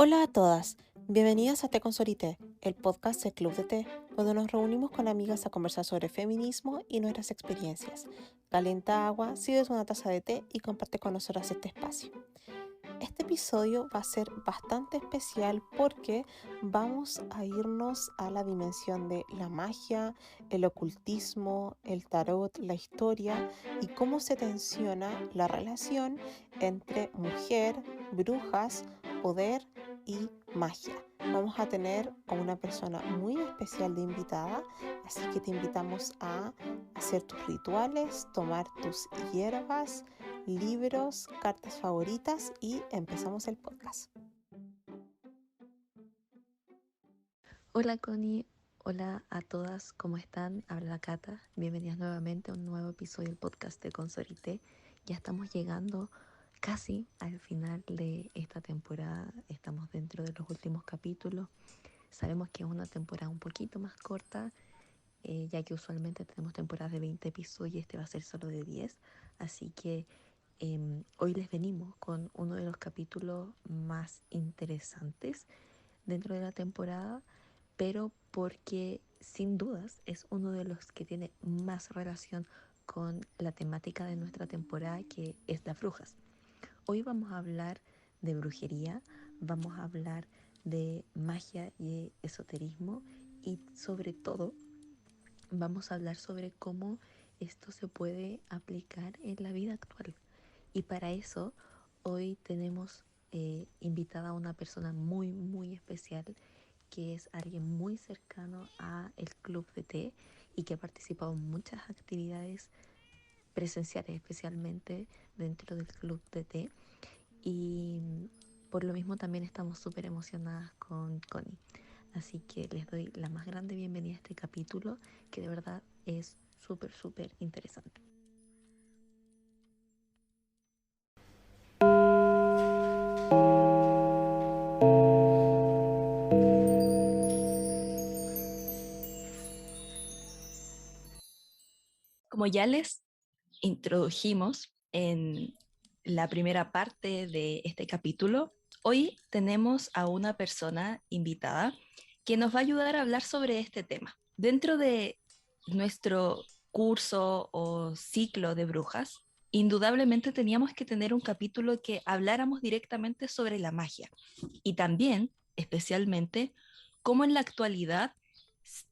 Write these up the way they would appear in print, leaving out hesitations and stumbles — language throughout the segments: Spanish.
Hola a todas, bienvenidas a Té con Sorité, el podcast del Club de Té, donde nos reunimos con amigas a conversar sobre feminismo y nuestras experiencias. Calienta agua, sirve una taza de té y comparte con nosotras este espacio. Este episodio va a ser bastante especial porque vamos a irnos a la dimensión de la magia, el ocultismo, el tarot, la historia y cómo se tensiona la relación entre mujer, brujas, poder y magia. Vamos a tener a una persona muy especial de invitada, así que te invitamos a hacer tus rituales, tomar tus hierbas, libros, cartas favoritas y empezamos el podcast. Hola Connie, hola a todas, ¿cómo están? Habla la Cata, bienvenidas nuevamente a un nuevo episodio del podcast de Consorité. Ya estamos llegando casi al final de esta temporada, estamos dentro de los últimos capítulos. Sabemos que es una temporada un poquito más corta, ya que usualmente tenemos temporadas de 20 episodios y este va a ser solo de 10, así que hoy les venimos con uno de los capítulos más interesantes dentro de la temporada, pero porque sin dudas es uno de los que tiene más relación con la temática de nuestra temporada, que es las brujas. Hoy vamos a hablar de brujería, vamos a hablar de magia y esoterismo y sobre todo vamos a hablar sobre cómo esto se puede aplicar en la vida actual. Y para eso hoy tenemos invitada a una persona muy especial, que es alguien muy cercano a el Club de Té y que ha participado en muchas actividades presenciales, especialmente dentro del Club de Té. Y por lo mismo también estamos súper emocionadas con Connie. Así que les doy la más grande bienvenida a este capítulo, que de verdad es súper interesante. Como ya les introdujimos en la primera parte de este capítulo, hoy tenemos a una persona invitada que nos va a ayudar a hablar sobre este tema. Dentro de nuestro curso o ciclo de brujas, indudablemente teníamos que tener un capítulo que habláramos directamente sobre la magia y también, especialmente, cómo en la actualidad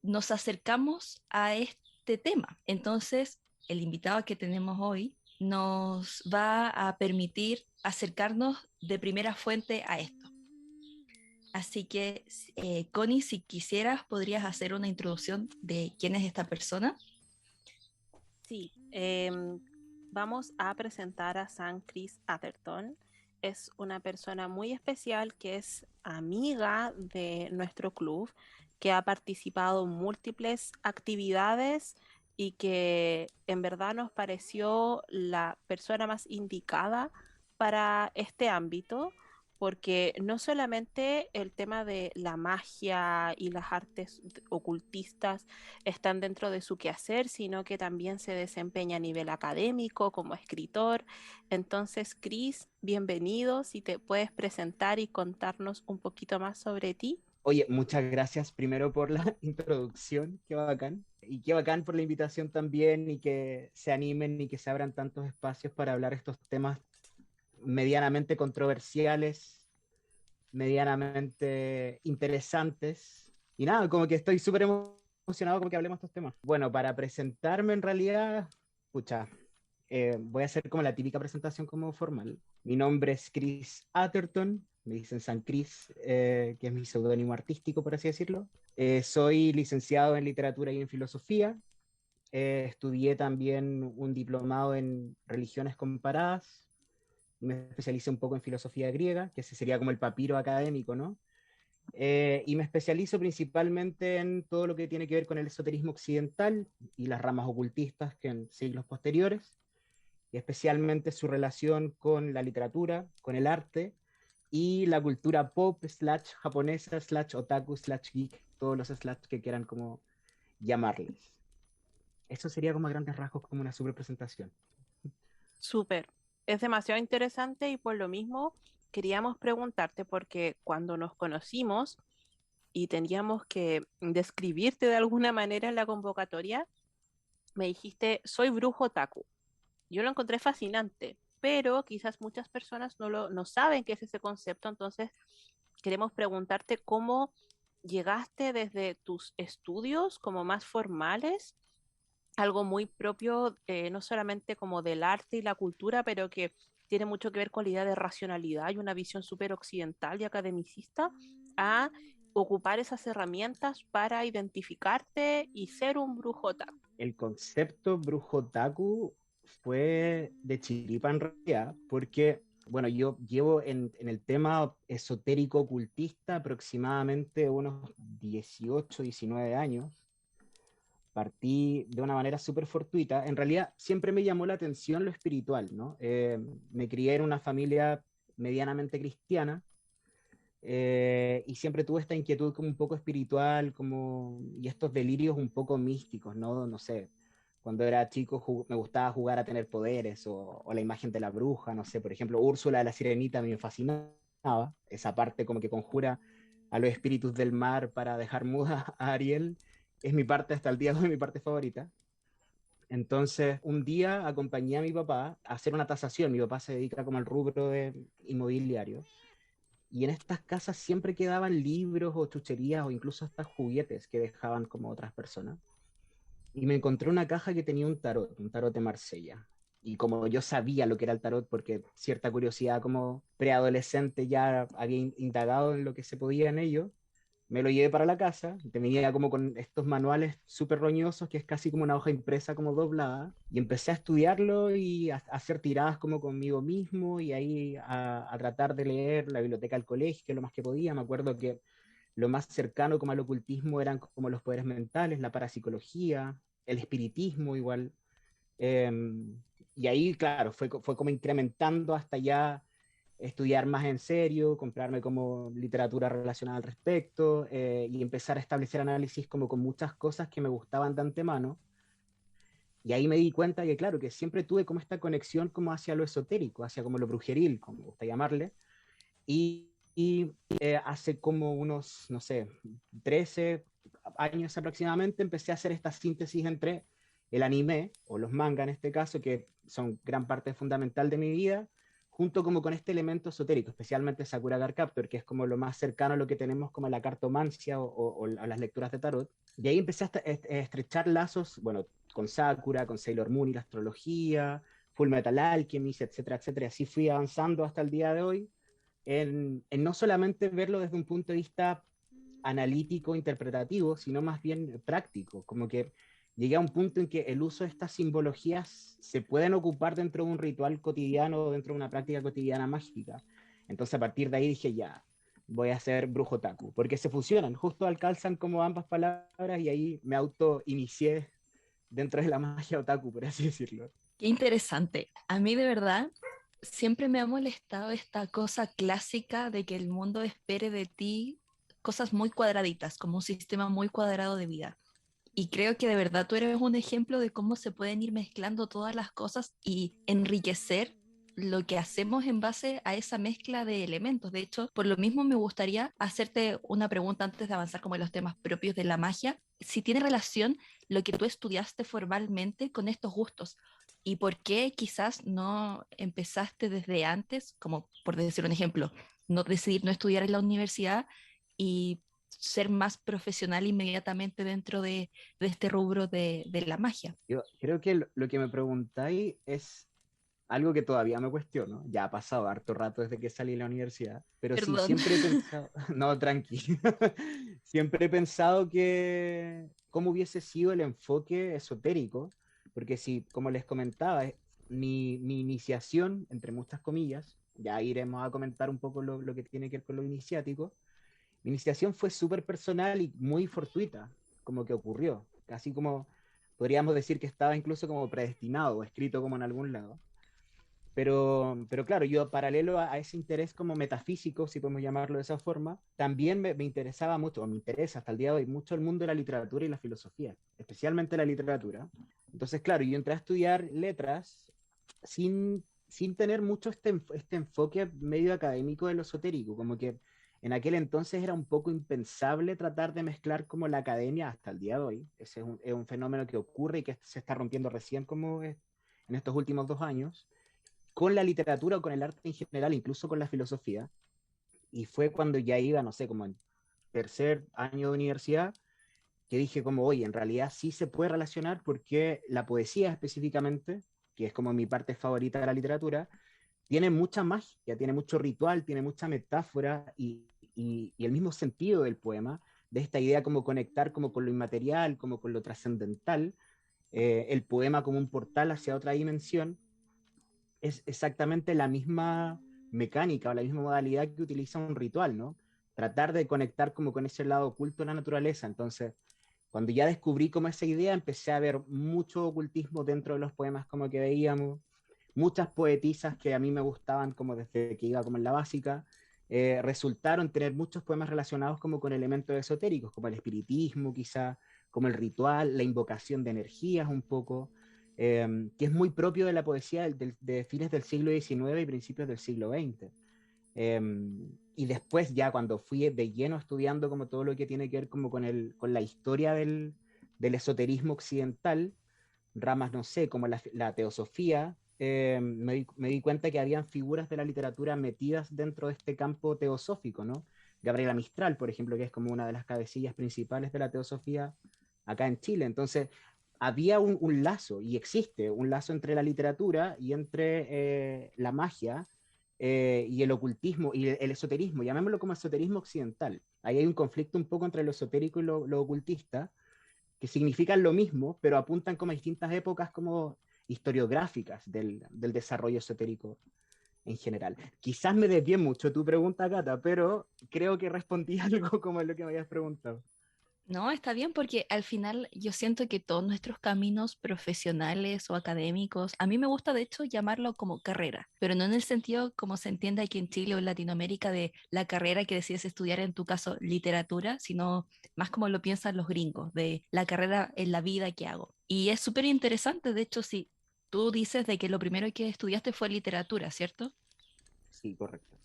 nos acercamos a este tema. Entonces, el invitado que tenemos hoy nos va a permitir acercarnos de primera fuente a esto. Así que, Connie, si quisieras, podrías hacer una introducción de quién es esta persona. Sí, vamos a presentar a San Chris Atherton. Es una persona muy especial que es amiga de nuestro club, que ha participado en múltiples actividades y que en verdad nos pareció la persona más indicada para este ámbito, porque no solamente el tema de la magia y las artes ocultistas están dentro de su quehacer, sino que también se desempeña a nivel académico como escritor. Entonces, Chris, bienvenido, si te puedes presentar y contarnos un poquito más sobre ti. Oye, muchas gracias primero por la introducción, qué bacán. Y qué bacán por la invitación también y que se animen y que se abran tantos espacios para hablar estos temas medianamente controversiales, medianamente interesantes. Y nada, como que estoy súper emocionado como que hablemos de estos temas. Bueno, para presentarme en realidad, escucha, voy a hacer como la típica presentación como formal. Mi nombre es Chris Atherton, me dicen San Chris, que es mi seudónimo artístico, por así decirlo. Soy licenciado en literatura y en filosofía. Estudié también un diplomado en religiones comparadas. Me especialicé un poco en filosofía griega, que ese sería como el papiro académico, ¿no? Y me especializo principalmente en todo lo que tiene que ver con el esoterismo occidental y las ramas ocultistas que en siglos posteriores, y especialmente su relación con la literatura, con el arte y la cultura pop, slash japonesa, slash otaku, slash geek, todos los slash que quieran como llamarles. Eso sería como a grandes rasgos como una super presentación. Súper. Es demasiado interesante y por lo mismo queríamos preguntarte porque cuando nos conocimos y teníamos que describirte de alguna manera en la convocatoria, me dijiste, soy brujo otaku. Yo lo encontré fascinante, pero quizás muchas personas no saben qué es ese concepto, entonces queremos preguntarte cómo llegaste desde tus estudios como más formales, algo muy propio, no solamente como del arte y la cultura, pero que tiene mucho que ver con la idea de racionalidad y una visión súper occidental y academicista, a ocupar esas herramientas para identificarte y ser un brujo otaku. El concepto brujo otaku fue de chiripa en realidad, porque, bueno, yo llevo en el tema esotérico ocultista aproximadamente unos 18, 19 años. Partí de una manera súper fortuita. En realidad, siempre me llamó la atención lo espiritual, ¿no? Me crié en una familia medianamente cristiana, y siempre tuve esta inquietud como un poco espiritual, como, y estos delirios un poco místicos, ¿no? No sé, cuando era chico me gustaba jugar a tener poderes, o la imagen de la bruja, no sé, por ejemplo, Úrsula de la Sirenita me fascinaba, esa parte como que conjura a los espíritus del mar para dejar muda a Ariel, es mi parte hasta el día de hoy, mi parte favorita. Entonces, un día acompañé a mi papá a hacer una tasación. Mi papá se dedica como al rubro de inmobiliario. Y en estas casas siempre quedaban libros o chucherías o incluso hasta juguetes que dejaban como otras personas. Y me encontré una caja que tenía un tarot de Marsella. Y como yo sabía lo que era el tarot, porque cierta curiosidad como preadolescente ya había indagado en lo que se podía en ello, me lo llevé para la casa, te venía como con estos manuales súper roñosos, que es casi como una hoja impresa como doblada, y empecé a estudiarlo y a hacer tiradas como conmigo mismo, y ahí a tratar de leer la biblioteca del colegio, lo más que podía. Me acuerdo que lo más cercano como al ocultismo eran como los poderes mentales, la parapsicología, el espiritismo igual. Eh, y ahí, claro, fue como incrementando hasta ya estudiar más en serio, comprarme como literatura relacionada al respecto, y empezar a establecer análisis como con muchas cosas que me gustaban de antemano. Y ahí me di cuenta que, claro, que siempre tuve como esta conexión como hacia lo esotérico, hacia como lo brujeril, como me gusta llamarle. Y hace como unos, no sé, 13 años aproximadamente, empecé a hacer esta síntesis entre el anime, o los manga en este caso, que son gran parte fundamental de mi vida, junto como con este elemento esotérico, especialmente Sakura Card Captor, que es como lo más cercano a lo que tenemos como la cartomancia o las lecturas de tarot. Y ahí empecé a estrechar lazos, bueno, con Sakura, con Sailor Moon y la astrología, Full Metal Alchemist, etcétera, etcétera. Así fui avanzando hasta el día de hoy en no solamente verlo desde un punto de vista analítico, interpretativo, sino más bien práctico, como que llegué a un punto en que el uso de estas simbologías se pueden ocupar dentro de un ritual cotidiano o dentro de una práctica cotidiana mágica. Entonces a partir de ahí dije, ya, voy a ser brujo otaku, porque se fusionan, justo alcanzan como ambas palabras, y ahí me auto-inicié dentro de la magia otaku, por así decirlo. Qué interesante. A mí de verdad siempre me ha molestado esta cosa clásica de que el mundo espere de ti cosas muy cuadraditas, como un sistema muy cuadrado de vida. Y creo que de verdad tú eres un ejemplo de cómo se pueden ir mezclando todas las cosas y enriquecer lo que hacemos en base a esa mezcla de elementos. De hecho, por lo mismo me gustaría hacerte una pregunta antes de avanzar como en los temas propios de la magia. Si tiene relación lo que tú estudiaste formalmente con estos gustos y por qué quizás no empezaste desde antes, como por decir un ejemplo, no decidir no estudiar en la universidad y ser más profesional inmediatamente dentro de este rubro de la magia. Yo creo que lo que me preguntáis es algo que todavía me cuestiono. Ya ha pasado harto rato desde que salí de la universidad, pero sí, Perdón. siempre he pensado, no, tranqui, siempre he pensado que cómo hubiese sido el enfoque esotérico, porque si, como les comentaba, mi iniciación, entre muchas comillas, ya iremos a comentar un poco lo que tiene que ver con lo iniciático. Mi iniciación fue súper personal y muy fortuita, como que ocurrió, casi como podríamos decir que estaba incluso como predestinado o escrito como en algún lado. Pero claro, yo paralelo a ese interés como metafísico, si podemos llamarlo de esa forma, también me interesaba mucho, o me interesa hasta el día de hoy, mucho el mundo de la literatura y la filosofía, especialmente la literatura. Entonces, claro, yo entré a estudiar letras sin sin tener mucho este enfoque medio académico de lo esotérico, como que en aquel entonces era un poco impensable tratar de mezclar como la academia hasta el día de hoy. Ese es un fenómeno que ocurre y que se está rompiendo recién como en estos últimos 2 años, con la literatura o con el arte en general, incluso con la filosofía. Y fue cuando ya iba, no sé, como en tercer año de universidad, que dije como, oye, en realidad sí se puede relacionar porque la poesía específicamente, que es como mi parte favorita de la literatura, tiene mucha magia, tiene mucho ritual, tiene mucha metáfora y el mismo sentido del poema, de esta idea como conectar como con lo inmaterial, como con lo trascendental, el poema como un portal hacia otra dimensión, es exactamente la misma mecánica o la misma modalidad que utiliza un ritual, ¿no? Tratar de conectar como con ese lado oculto de la naturaleza. Entonces, cuando ya descubrí como esa idea, empecé a ver mucho ocultismo dentro de los poemas como que veíamos, muchas poetisas que a mí me gustaban como desde que iba como en la básica, resultaron tener muchos poemas relacionados como con elementos esotéricos, como el espiritismo quizá, como el ritual, la invocación de energías un poco, que es muy propio de la poesía de fines del siglo XIX y principios del siglo XX. Y después ya cuando fui de lleno estudiando como todo lo que tiene que ver como con la historia del esoterismo occidental, ramas, no sé, como la teosofía, me di cuenta que habían figuras de la literatura metidas dentro de este campo teosófico, ¿no? Gabriela Mistral, por ejemplo, que es como una de las cabecillas principales de la teosofía acá en Chile. Entonces, había un lazo, y existe un lazo entre la literatura y entre la magia y el ocultismo y el esoterismo, llamémoslo como esoterismo occidental. Ahí hay un conflicto un poco entre lo esotérico y lo ocultista, que significan lo mismo, pero apuntan como a distintas épocas como historiográficas del desarrollo esotérico en general. Quizás me desvié mucho tu pregunta, Cata, pero creo que respondí algo como lo que me habías preguntado. No, está bien porque al final yo siento que todos nuestros caminos profesionales o académicos, a mí me gusta de hecho llamarlo como carrera, pero no en el sentido como se entiende aquí en Chile o en Latinoamérica de la carrera que decides estudiar, en tu caso literatura, sino más como lo piensan los gringos, de la carrera en la vida que hago. Y es súper interesante, de hecho, si tú dices de que lo primero que estudiaste fue literatura, ¿cierto? Sí, correcto.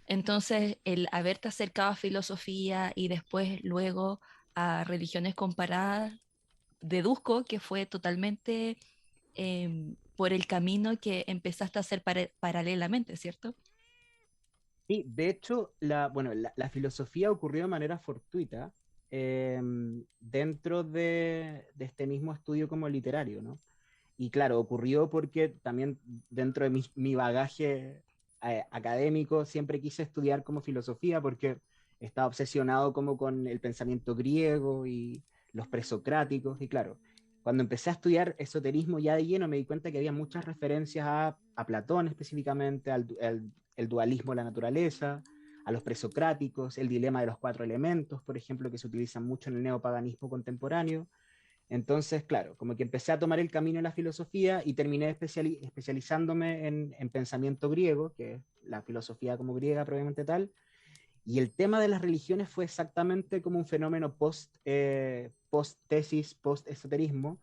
Entonces, el haberte acercado a filosofía y después luego a religiones comparadas, deduzco que fue totalmente por el camino que empezaste a hacer paralelamente, ¿cierto? Sí, de hecho, bueno, la filosofía ocurrió de manera fortuita dentro de este mismo estudio como literario, ¿no? Y claro, ocurrió porque también dentro de mi bagaje académico siempre quise estudiar como filosofía porque estaba obsesionado como con el pensamiento griego y los presocráticos. Y claro, cuando empecé a estudiar esoterismo ya de lleno me di cuenta que había muchas referencias a Platón específicamente, el dualismo de la naturaleza, a los presocráticos, el dilema de los cuatro elementos, por ejemplo, que se utilizan mucho en el neopaganismo contemporáneo. Entonces, claro, como que empecé a tomar el camino de la filosofía y terminé especializándome en pensamiento griego, que es la filosofía como griega probablemente tal, y el tema de las religiones fue exactamente como un fenómeno post tesis, post esoterismo.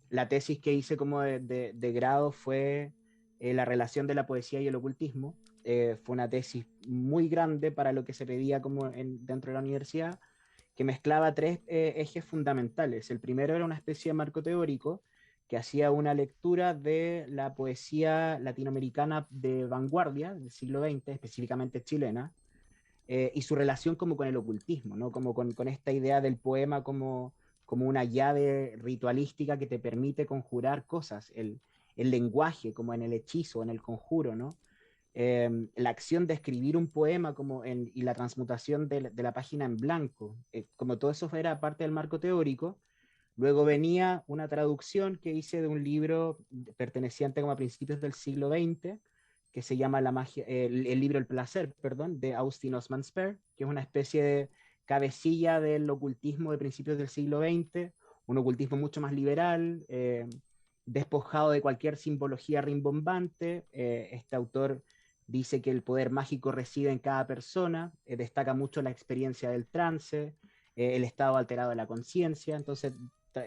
La tesis que hice como de grado fue la relación de la poesía y el ocultismo. Fue una tesis muy grande para lo que se pedía como dentro de la universidad, que mezclaba tres ejes fundamentales. El primero era una especie de marco teórico que hacía una lectura de la poesía latinoamericana de vanguardia del siglo XX, específicamente chilena, y su relación como con el ocultismo, ¿no? Como con esta idea del poema como una llave ritualística que te permite conjurar cosas, el lenguaje como en el hechizo, en el conjuro, ¿no? La acción de escribir un poema y la transmutación de la página en blanco, como todo eso era parte del marco teórico. Luego venía una traducción que hice de un libro perteneciente como a principios del siglo XX, que se llama La magia, el libro El placer, perdón, de Austin Osman Spare, que es una especie de cabecilla del ocultismo de principios del siglo XX, un ocultismo mucho más liberal, despojado de cualquier simbología rimbombante. Este autor dice que el poder mágico reside en cada persona, destaca mucho la experiencia del trance, el estado alterado de la conciencia. Entonces,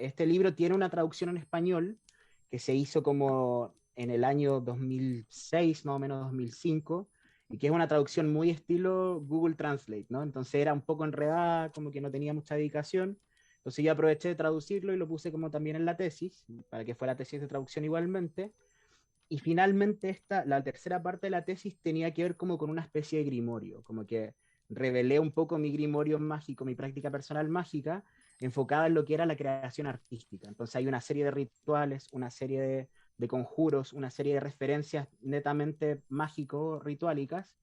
este libro tiene una traducción en español que se hizo como en el año 2006, más o menos 2005, y que es una traducción muy estilo Google Translate, ¿no? Entonces era un poco enredada, como que no tenía mucha dedicación. Entonces yo aproveché de traducirlo y lo puse como también en la tesis, para que fuera tesis de traducción igualmente. Y finalmente la tercera parte de la tesis tenía que ver como con una especie de grimorio, como que revelé un poco mi grimorio mágico, mi práctica personal mágica, enfocada en lo que era la creación artística. Entonces hay una serie de rituales, una serie de conjuros, una serie de referencias netamente mágico-rituálicas,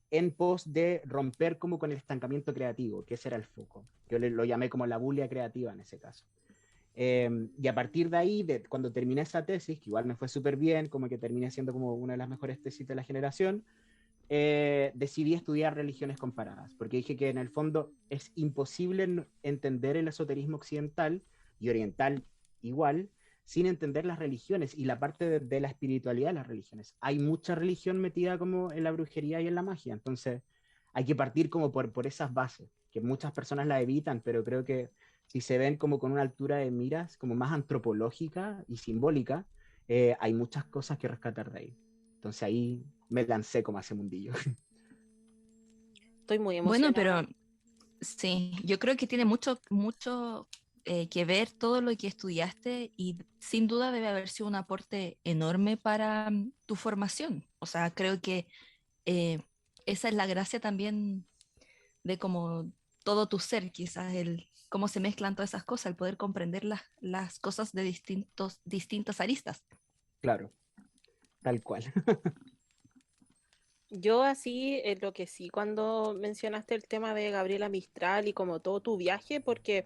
en pos de romper como con el estancamiento creativo, que ese era el foco. Yo lo llamé como la bulia creativa en ese caso. Y a partir de ahí, cuando terminé esa tesis, que igual me fue súper bien, como que terminé siendo como una de las mejores tesis de la generación, decidí estudiar religiones comparadas, porque dije que en el fondo es imposible entender el esoterismo occidental y oriental igual, sin entender las religiones y la parte de la espiritualidad de las religiones. Hay mucha religión metida como en la brujería y en la magia, entonces hay que partir como por esas bases, que muchas personas la evitan, pero creo que si se ven como con una altura de miras, como más antropológica y simbólica, hay muchas cosas que rescatar de ahí. Entonces ahí me lancé como a ese mundillo. Estoy muy Bueno, emocionada. pero sí, yo creo que tiene mucho que ver todo lo que estudiaste y sin duda debe haber sido un aporte enorme para tu formación. O sea, creo que eh, esa es la gracia también de como todo tu ser, quizás el cómo se mezclan todas esas cosas, el poder comprender las cosas de distintas aristas. Claro, tal cual. Yo así, lo que sí, cuando mencionaste el tema de Gabriela Mistral y como todo tu viaje, porque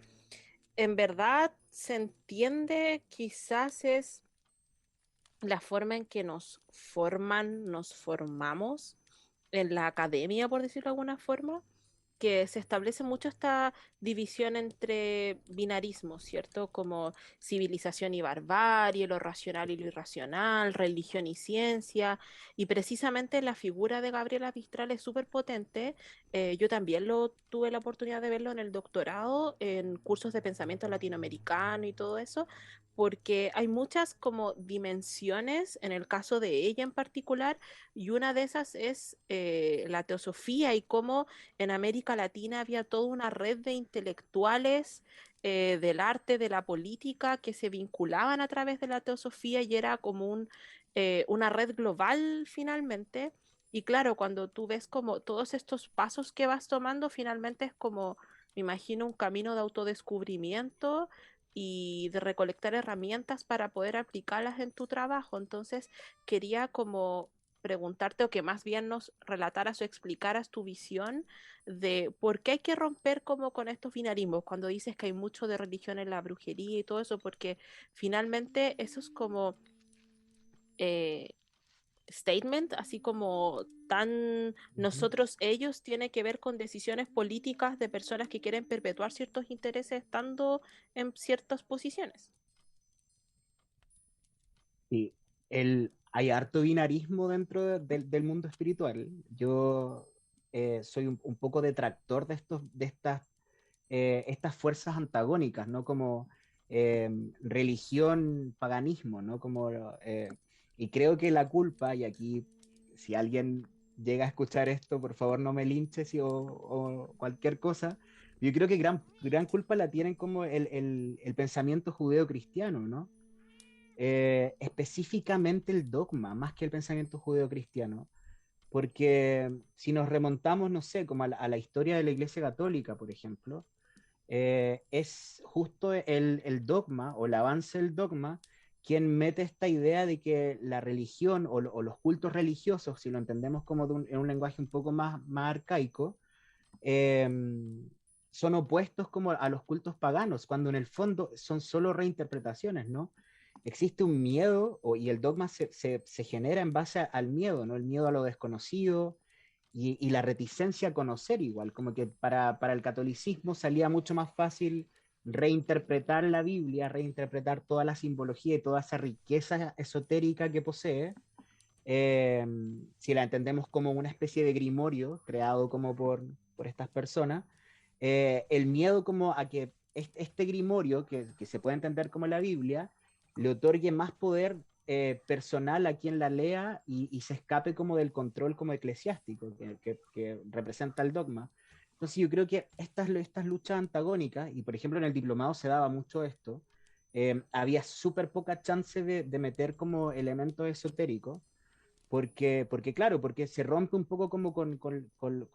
en verdad se entiende, quizás es la forma en que nos forman, nos formamos en la academia, por decirlo de alguna forma, que se establece mucho esta división entre binarismos, ¿cierto? Como civilización y barbarie, lo racional y lo irracional, religión y ciencia, y precisamente la figura de Gabriela Mistral es súper potente. Yo también tuve la oportunidad de verlo en el doctorado, en cursos de pensamiento latinoamericano y todo eso, porque hay muchas como dimensiones en el caso de ella en particular, y una de esas es la teosofía y cómo en América Latina había toda una red de intelectuales del arte, de la política, que se vinculaban a través de la teosofía y era como una red global finalmente. Y claro, cuando tú ves como todos estos pasos que vas tomando, finalmente es como, me imagino, un camino de autodescubrimiento y de recolectar herramientas para poder aplicarlas en tu trabajo. Entonces, quería como preguntarte o que más bien nos relataras o explicaras tu visión de por qué hay que romper como con estos binarismos cuando dices que hay mucho de religión en la brujería y todo eso, porque finalmente eso es como eh, statement, así como tan Ujú. nosotros ellos, tiene que ver con decisiones políticas de personas que quieren perpetuar ciertos intereses estando en ciertas posiciones. Sí, hay harto binarismo dentro del mundo espiritual. Yo soy un poco detractor estas fuerzas antagónicas, ¿no? Como religión, paganismo, ¿no? Y creo que la culpa, y aquí si alguien llega a escuchar esto, por favor no me linches o cualquier cosa, yo creo que gran culpa la tienen como el pensamiento judeo-cristiano, ¿no? Específicamente el dogma, más que el pensamiento judeo-cristiano, porque si nos remontamos, no sé, como a la historia de la Iglesia Católica, por ejemplo, es justo el dogma o el avance del dogma quien mete esta idea de que la religión o los cultos religiosos, si lo entendemos como en un lenguaje un poco más arcaico, eh, son opuestos como a los cultos paganos, cuando en el fondo son solo reinterpretaciones, ¿no? Existe un miedo y el dogma se genera en base al miedo, ¿no? El miedo a lo desconocido y la reticencia a conocer igual, como que para el catolicismo salía mucho más fácil reinterpretar la Biblia, reinterpretar toda la simbología y toda esa riqueza esotérica que posee, eh, si la entendemos como una especie de grimorio creado como por estas personas, el miedo como a que este grimorio, que se puede entender como la Biblia, le otorgue más poder personal a quien la lea y se escape como del control como eclesiástico que representa el dogma. Entonces yo creo que estas luchas antagónicas, y por ejemplo en el diplomado se daba mucho esto, había súper poca chance de meter como elementos esotéricos, porque claro, porque se rompe un poco como con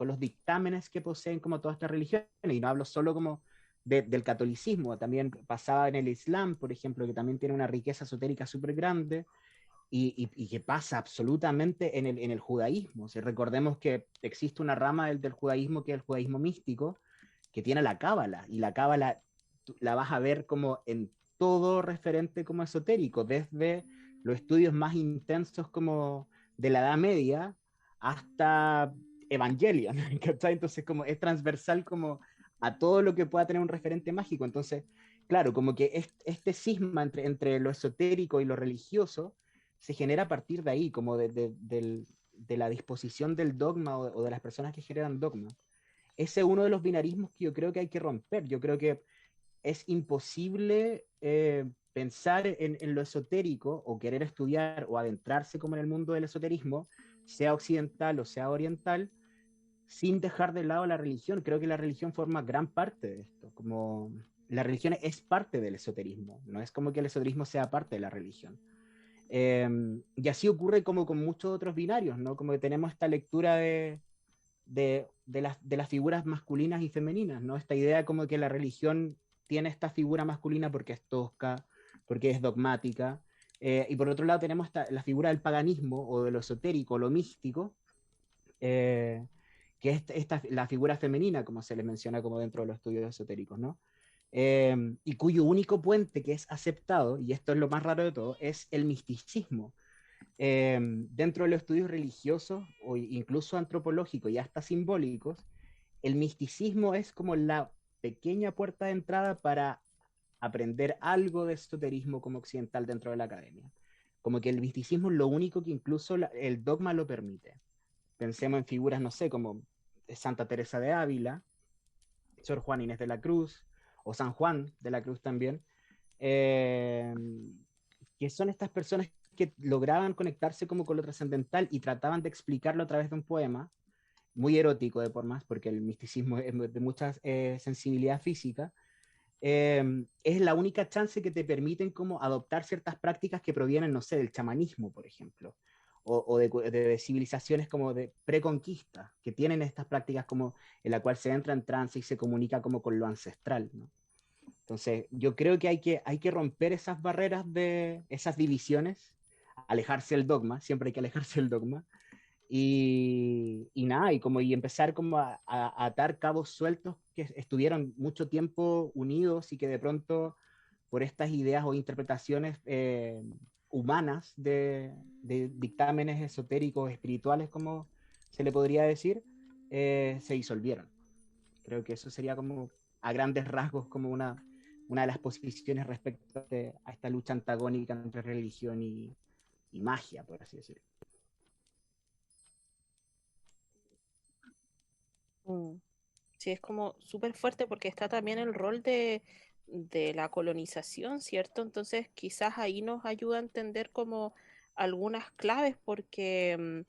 los dictámenes que poseen como todas estas religiones, y no hablo solo como del catolicismo, también pasaba en el Islam, por ejemplo, que también tiene una riqueza esotérica súper grande, y que pasa absolutamente en el judaísmo. Si recordemos que existe una rama del judaísmo que es el judaísmo místico, que tiene la cábala, y la cábala la vas a ver como en todo referente como esotérico, desde los estudios más intensos como de la Edad Media hasta Evangelion, ¿cachai? Entonces como es transversal como a todo lo que pueda tener un referente mágico. Entonces, claro, como que este cisma entre lo esotérico y lo religioso se genera a partir de ahí, como de la disposición del dogma o de las personas que generan dogma. Ese es uno de los binarismos que yo creo que hay que romper. Yo creo que es imposible pensar en lo esotérico o querer estudiar o adentrarse como en el mundo del esoterismo, sea occidental o sea oriental, sin dejar de lado la religión. Creo que la religión forma gran parte de esto, como la religión es parte del esoterismo, no es como que el esoterismo sea parte de la religión. Y así ocurre como con muchos otros binarios, ¿no? Como que tenemos esta lectura de las figuras masculinas y femeninas, ¿no? Esta idea como que la religión tiene esta figura masculina porque es tosca, porque es dogmática, y por otro lado tenemos la figura del paganismo o de lo esotérico, lo místico, eh, que es la figura femenina, como se le menciona como dentro de los estudios esotéricos, ¿no? Y cuyo único puente que es aceptado, y esto es lo más raro de todo, es el misticismo. Dentro de los estudios religiosos o incluso antropológicos y hasta simbólicos, el misticismo es como la pequeña puerta de entrada para aprender algo de esoterismo como occidental dentro de la academia. Como que el misticismo es lo único que incluso el dogma lo permite. Pensemos en figuras, no sé, como Santa Teresa de Ávila, Sor Juan Inés de la Cruz, o San Juan de la Cruz también, eh, que son estas personas que lograban conectarse como con lo trascendental y trataban de explicarlo a través de un poema, muy erótico de por más, porque el misticismo es de mucha sensibilidad física, es la única chance que te permiten como adoptar ciertas prácticas que provienen, no sé, del chamanismo, por ejemplo, o de civilizaciones como de preconquista, que tienen estas prácticas como en la cual se entra en trance y se comunica como con lo ancestral, ¿no? Entonces, yo creo que hay que romper esas barreras de esas divisiones, alejarse del dogma, siempre hay que alejarse del dogma, y nada, y empezar como a atar cabos sueltos que estuvieron mucho tiempo unidos y que de pronto por estas ideas o interpretaciones humanas de dictámenes esotéricos, espirituales, como se le podría decir, se disolvieron. Creo que eso sería como a grandes rasgos como una de las posiciones respecto a esta lucha antagónica entre religión y magia, por así decirlo. Mm. Sí, es como súper fuerte porque está también el rol de la colonización, ¿cierto? Entonces quizás ahí nos ayuda a entender como algunas claves porque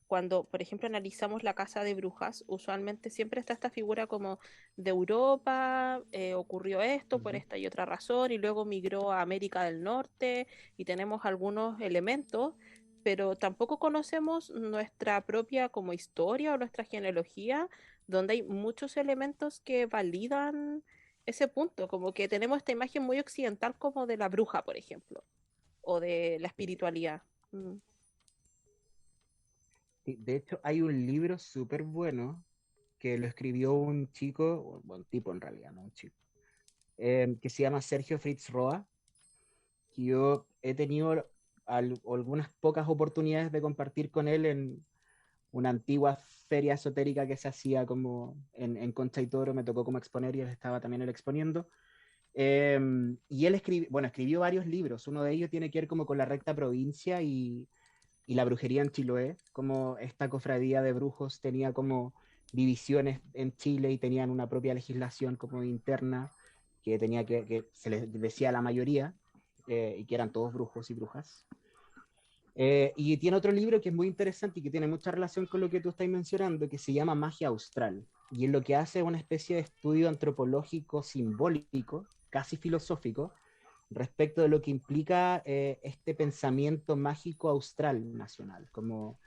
cuando, por ejemplo, analizamos la casa de brujas, usualmente siempre está esta figura como de Europa, ocurrió esto por Uh-huh. esta y otra razón, y luego migró a América del Norte y tenemos algunos elementos, pero tampoco conocemos nuestra propia como historia o nuestra genealogía donde hay muchos elementos que validan ese punto, como que tenemos esta imagen muy occidental como de la bruja, por ejemplo, o de la espiritualidad. Mm. De hecho, hay un libro súper bueno que lo escribió un chico, bueno, un tipo en realidad, no un chico, que se llama Sergio Fritz Roa, que yo he tenido algunas pocas oportunidades de compartir con él en una antigua feria esotérica que se hacía como en Concha y Toro, me tocó como exponer y él estaba también él exponiendo. Y él escribió varios libros, uno de ellos tiene que ver como con la recta provincia y la brujería en Chiloé, como esta cofradía de brujos tenía como divisiones en Chile y tenían una propia legislación como interna que tenía que se les decía a la mayoría y que eran todos brujos y brujas. Y tiene otro libro que es muy interesante y que tiene mucha relación con lo que tú estás mencionando, que se llama Magia Austral. Y en lo que hace es una especie de estudio antropológico simbólico, casi filosófico, respecto de lo que implica este pensamiento mágico austral nacional, como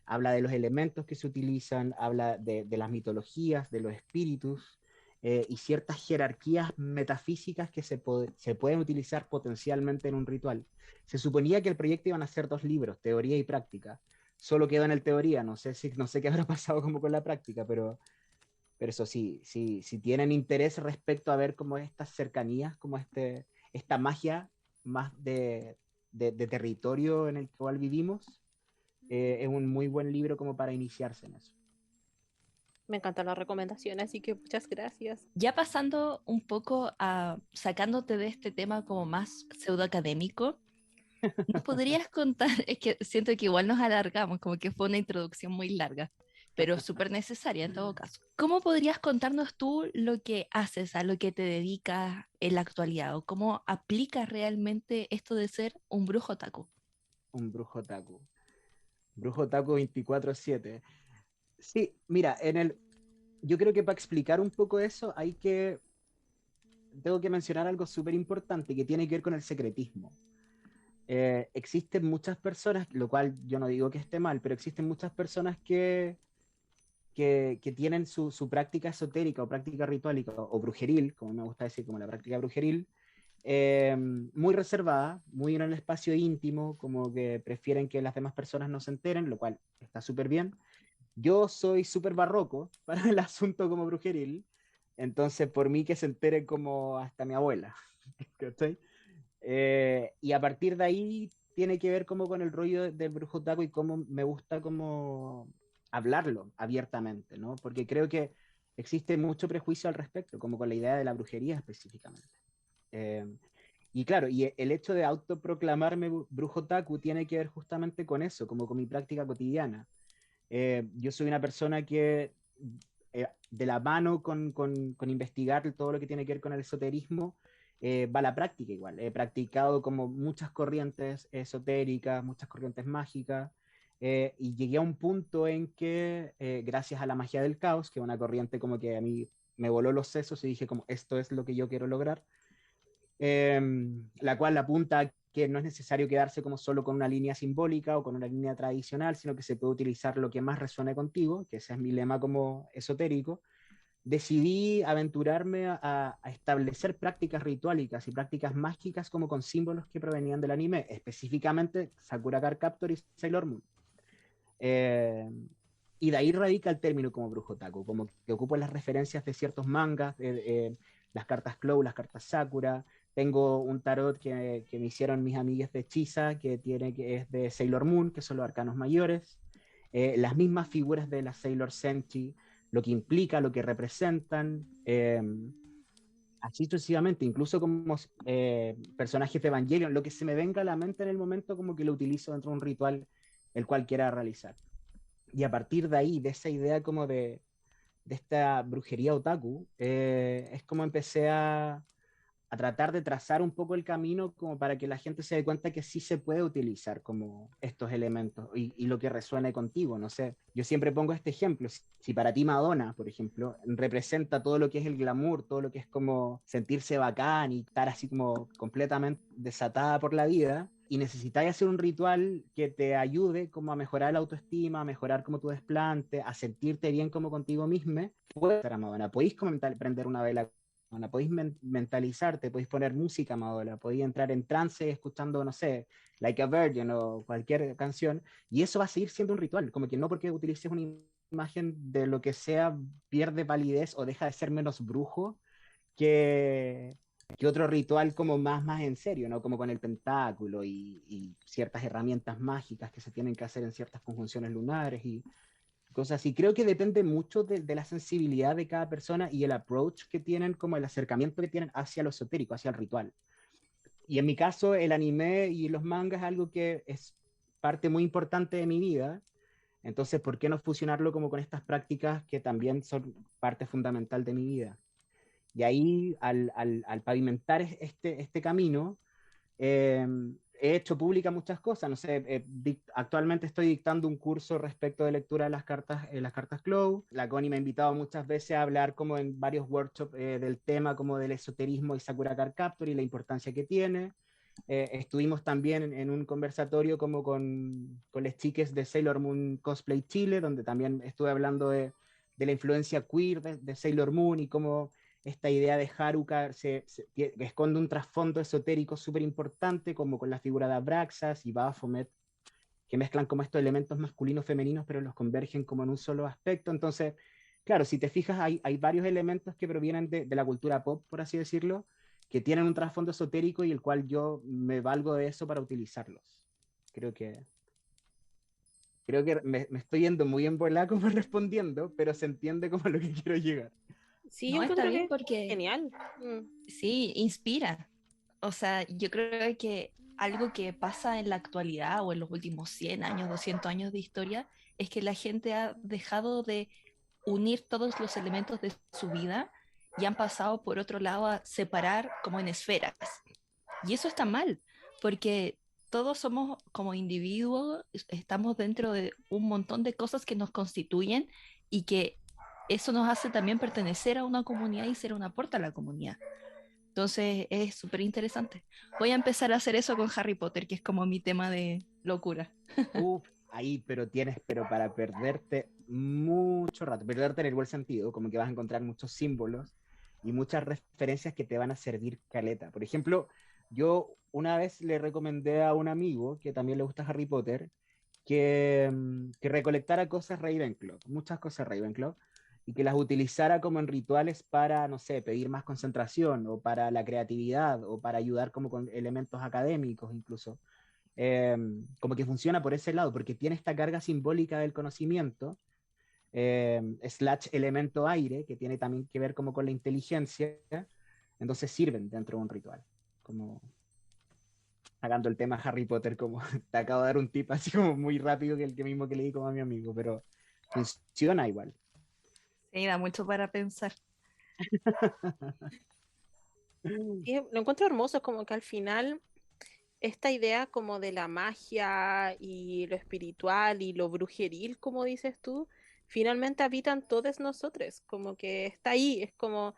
habla de los elementos que se utilizan, habla de las mitologías, de los espíritus, y ciertas jerarquías metafísicas que se pueden utilizar potencialmente en un ritual. Se suponía que el proyecto iban a ser 2 libros, teoría y práctica. Solo quedó en el teoría, no sé qué habrá pasado como con la práctica, pero eso sí, si tienen interés respecto a ver cómo estas cercanías, como esta magia más de territorio en el cual vivimos, es un muy buen libro como para iniciarse en eso. Me encantan las recomendaciones, así que muchas gracias. Ya pasando un poco a sacándote de este tema como más pseudoacadémico, ¿nos podrías contar? Es que siento que igual nos alargamos, como que fue una introducción muy larga, pero súper necesaria en todo caso. ¿Cómo podrías contarnos tú lo que haces, a lo que te dedicas en la actualidad, o cómo aplicas realmente esto de ser un brujo otaku? Un brujo otaku. Brujo otaku 24/7. Sí, mira, yo creo que para explicar un poco eso tengo que mencionar algo súper importante que tiene que ver con el secretismo. Existen muchas personas, lo cual yo no digo que esté mal, pero existen muchas personas que tienen su práctica esotérica o práctica ritual o brujeril, como me gusta decir, como la práctica brujeril, muy reservada, muy en el espacio íntimo, como que prefieren que las demás personas no se enteren, lo cual está súper bien. Yo soy súper barroco para el asunto como brujeril, entonces por mí que se enteren como hasta mi abuela. ¿Cachai? Y a partir de ahí tiene que ver como con el rollo del brujo otaku y cómo me gusta como hablarlo abiertamente, ¿no? Porque creo que existe mucho prejuicio al respecto, como con la idea de la brujería específicamente. Eh, y claro, y el hecho de autoproclamarme brujo otaku tiene que ver justamente con eso, como con mi práctica cotidiana. Yo soy una persona que de la mano con investigar todo lo que tiene que ver con el esoterismo, va la práctica igual. He practicado como muchas corrientes esotéricas, muchas corrientes mágicas, y llegué a un punto en que, gracias a la magia del caos, que es una corriente como que a mí me voló los sesos y dije como esto es lo que yo quiero lograr, la cual apunta a que no es necesario quedarse como solo con una línea simbólica o con una línea tradicional, sino que se puede utilizar lo que más resuene contigo, que ese es mi lema como esotérico. Decidí aventurarme a establecer prácticas rituálicas y prácticas mágicas como con símbolos que provenían del anime, específicamente Sakura Card Captor y Sailor Moon. Eh, y de ahí radica el término como brujo otaku, como que ocupo las referencias de ciertos mangas, las cartas Clow, las cartas Sakura. Tengo un tarot que me hicieron mis amigas de Chisa, que es de Sailor Moon, que son los arcanos mayores. Las mismas figuras de la Sailor Senshi, lo que implica, lo que representan. Así sucesivamente, incluso como personajes de Evangelion, lo que se me venga a la mente en el momento, como que lo utilizo dentro de un ritual el cual quiera realizar. Y a partir de ahí, de esa idea como de esta brujería otaku, es como empecé a tratar de trazar un poco el camino como para que la gente se dé cuenta que sí se puede utilizar como estos elementos y lo que resuene contigo, no sé. Yo siempre pongo este ejemplo, si para ti Madonna, por ejemplo, representa todo lo que es el glamour, todo lo que es como sentirse bacán y estar así como completamente desatada por la vida, y necesitáis hacer un ritual que te ayude como a mejorar la autoestima, a mejorar como tu desplante, a sentirte bien como contigo misma, puedes ser a Madonna, podéis prender una vela, podéis mentalizarte, podéis poner música Madonna, podéis entrar en trance escuchando, no sé, Like a Virgin o cualquier canción, y eso va a seguir siendo un ritual, como que no porque utilices una imagen de lo que sea pierde validez o deja de ser menos brujo que, que otro ritual como más en serio, ¿no? Como con el pentáculo y ciertas herramientas mágicas que se tienen que hacer en ciertas conjunciones lunares y cosas así. Creo que depende mucho de la sensibilidad de cada persona y el approach que tienen, como el acercamiento que tienen hacia lo esotérico, hacia el ritual. Y en mi caso, el anime y los mangas es algo que es parte muy importante de mi vida. Entonces, ¿por qué no fusionarlo como con estas prácticas que también son parte fundamental de mi vida? Y ahí, al pavimentar este camino, he hecho pública muchas cosas, no sé, actualmente estoy dictando un curso respecto de lectura de las cartas Clow. La Connie me ha invitado muchas veces a hablar como en varios workshops del tema como del esoterismo y Sakura Card Captor y la importancia que tiene. Estuvimos también en un conversatorio como con las chiques de Sailor Moon Cosplay Chile, donde también estuve hablando de la influencia queer de Sailor Moon y cómo esta idea de Haruka esconde un trasfondo esotérico súper importante, como con la figura de Abraxas y Baphomet, que mezclan como estos elementos masculinos femeninos, pero los convergen como en un solo aspecto. Entonces, claro, si te fijas, hay varios elementos que provienen de la cultura pop, por así decirlo, que tienen un trasfondo esotérico y el cual yo me valgo de eso para utilizarlos. Creo que, creo que me estoy yendo muy en bola como respondiendo, pero se entiende como a lo que quiero llegar. Sí, yo No, está encuentro que bien es porque genial. sí, inspira. O sea, yo creo que algo que pasa en la actualidad o en los últimos 100 años, 200 años de historia, es que la gente ha dejado de unir todos los elementos de su vida y han pasado por otro lado a separar como en esferas. Y eso está mal, porque todos somos como individuos, estamos dentro de un montón de cosas que nos constituyen y que eso nos hace también pertenecer a una comunidad y ser un aporte a la comunidad. Entonces es súper interesante. Voy a empezar a hacer eso con Harry Potter, que es como mi tema de locura. Uf, ahí, pero para perderte mucho rato, perderte en el buen sentido, como que vas a encontrar muchos símbolos y muchas referencias que te van a servir caleta. Por ejemplo, yo una vez le recomendé a un amigo que también le gusta Harry Potter que recolectara cosas Ravenclaw, muchas cosas Ravenclaw, y que las utilizara como en rituales para, no sé, pedir más concentración o para la creatividad o para ayudar como con elementos académicos incluso, como que funciona por ese lado, porque tiene esta carga simbólica del conocimiento, slash elemento aire, que tiene también que ver como con la inteligencia, entonces sirven dentro de un ritual, como sacando el tema Harry Potter, como te acabo de dar un tip así como muy rápido que el que mismo que le di como a mi amigo, pero funciona igual. Sí, da mucho para pensar. Y lo encuentro hermoso, es como que al final esta idea como de la magia y lo espiritual y lo brujeril, como dices tú, finalmente habitan todos nosotros, como que está ahí, es como,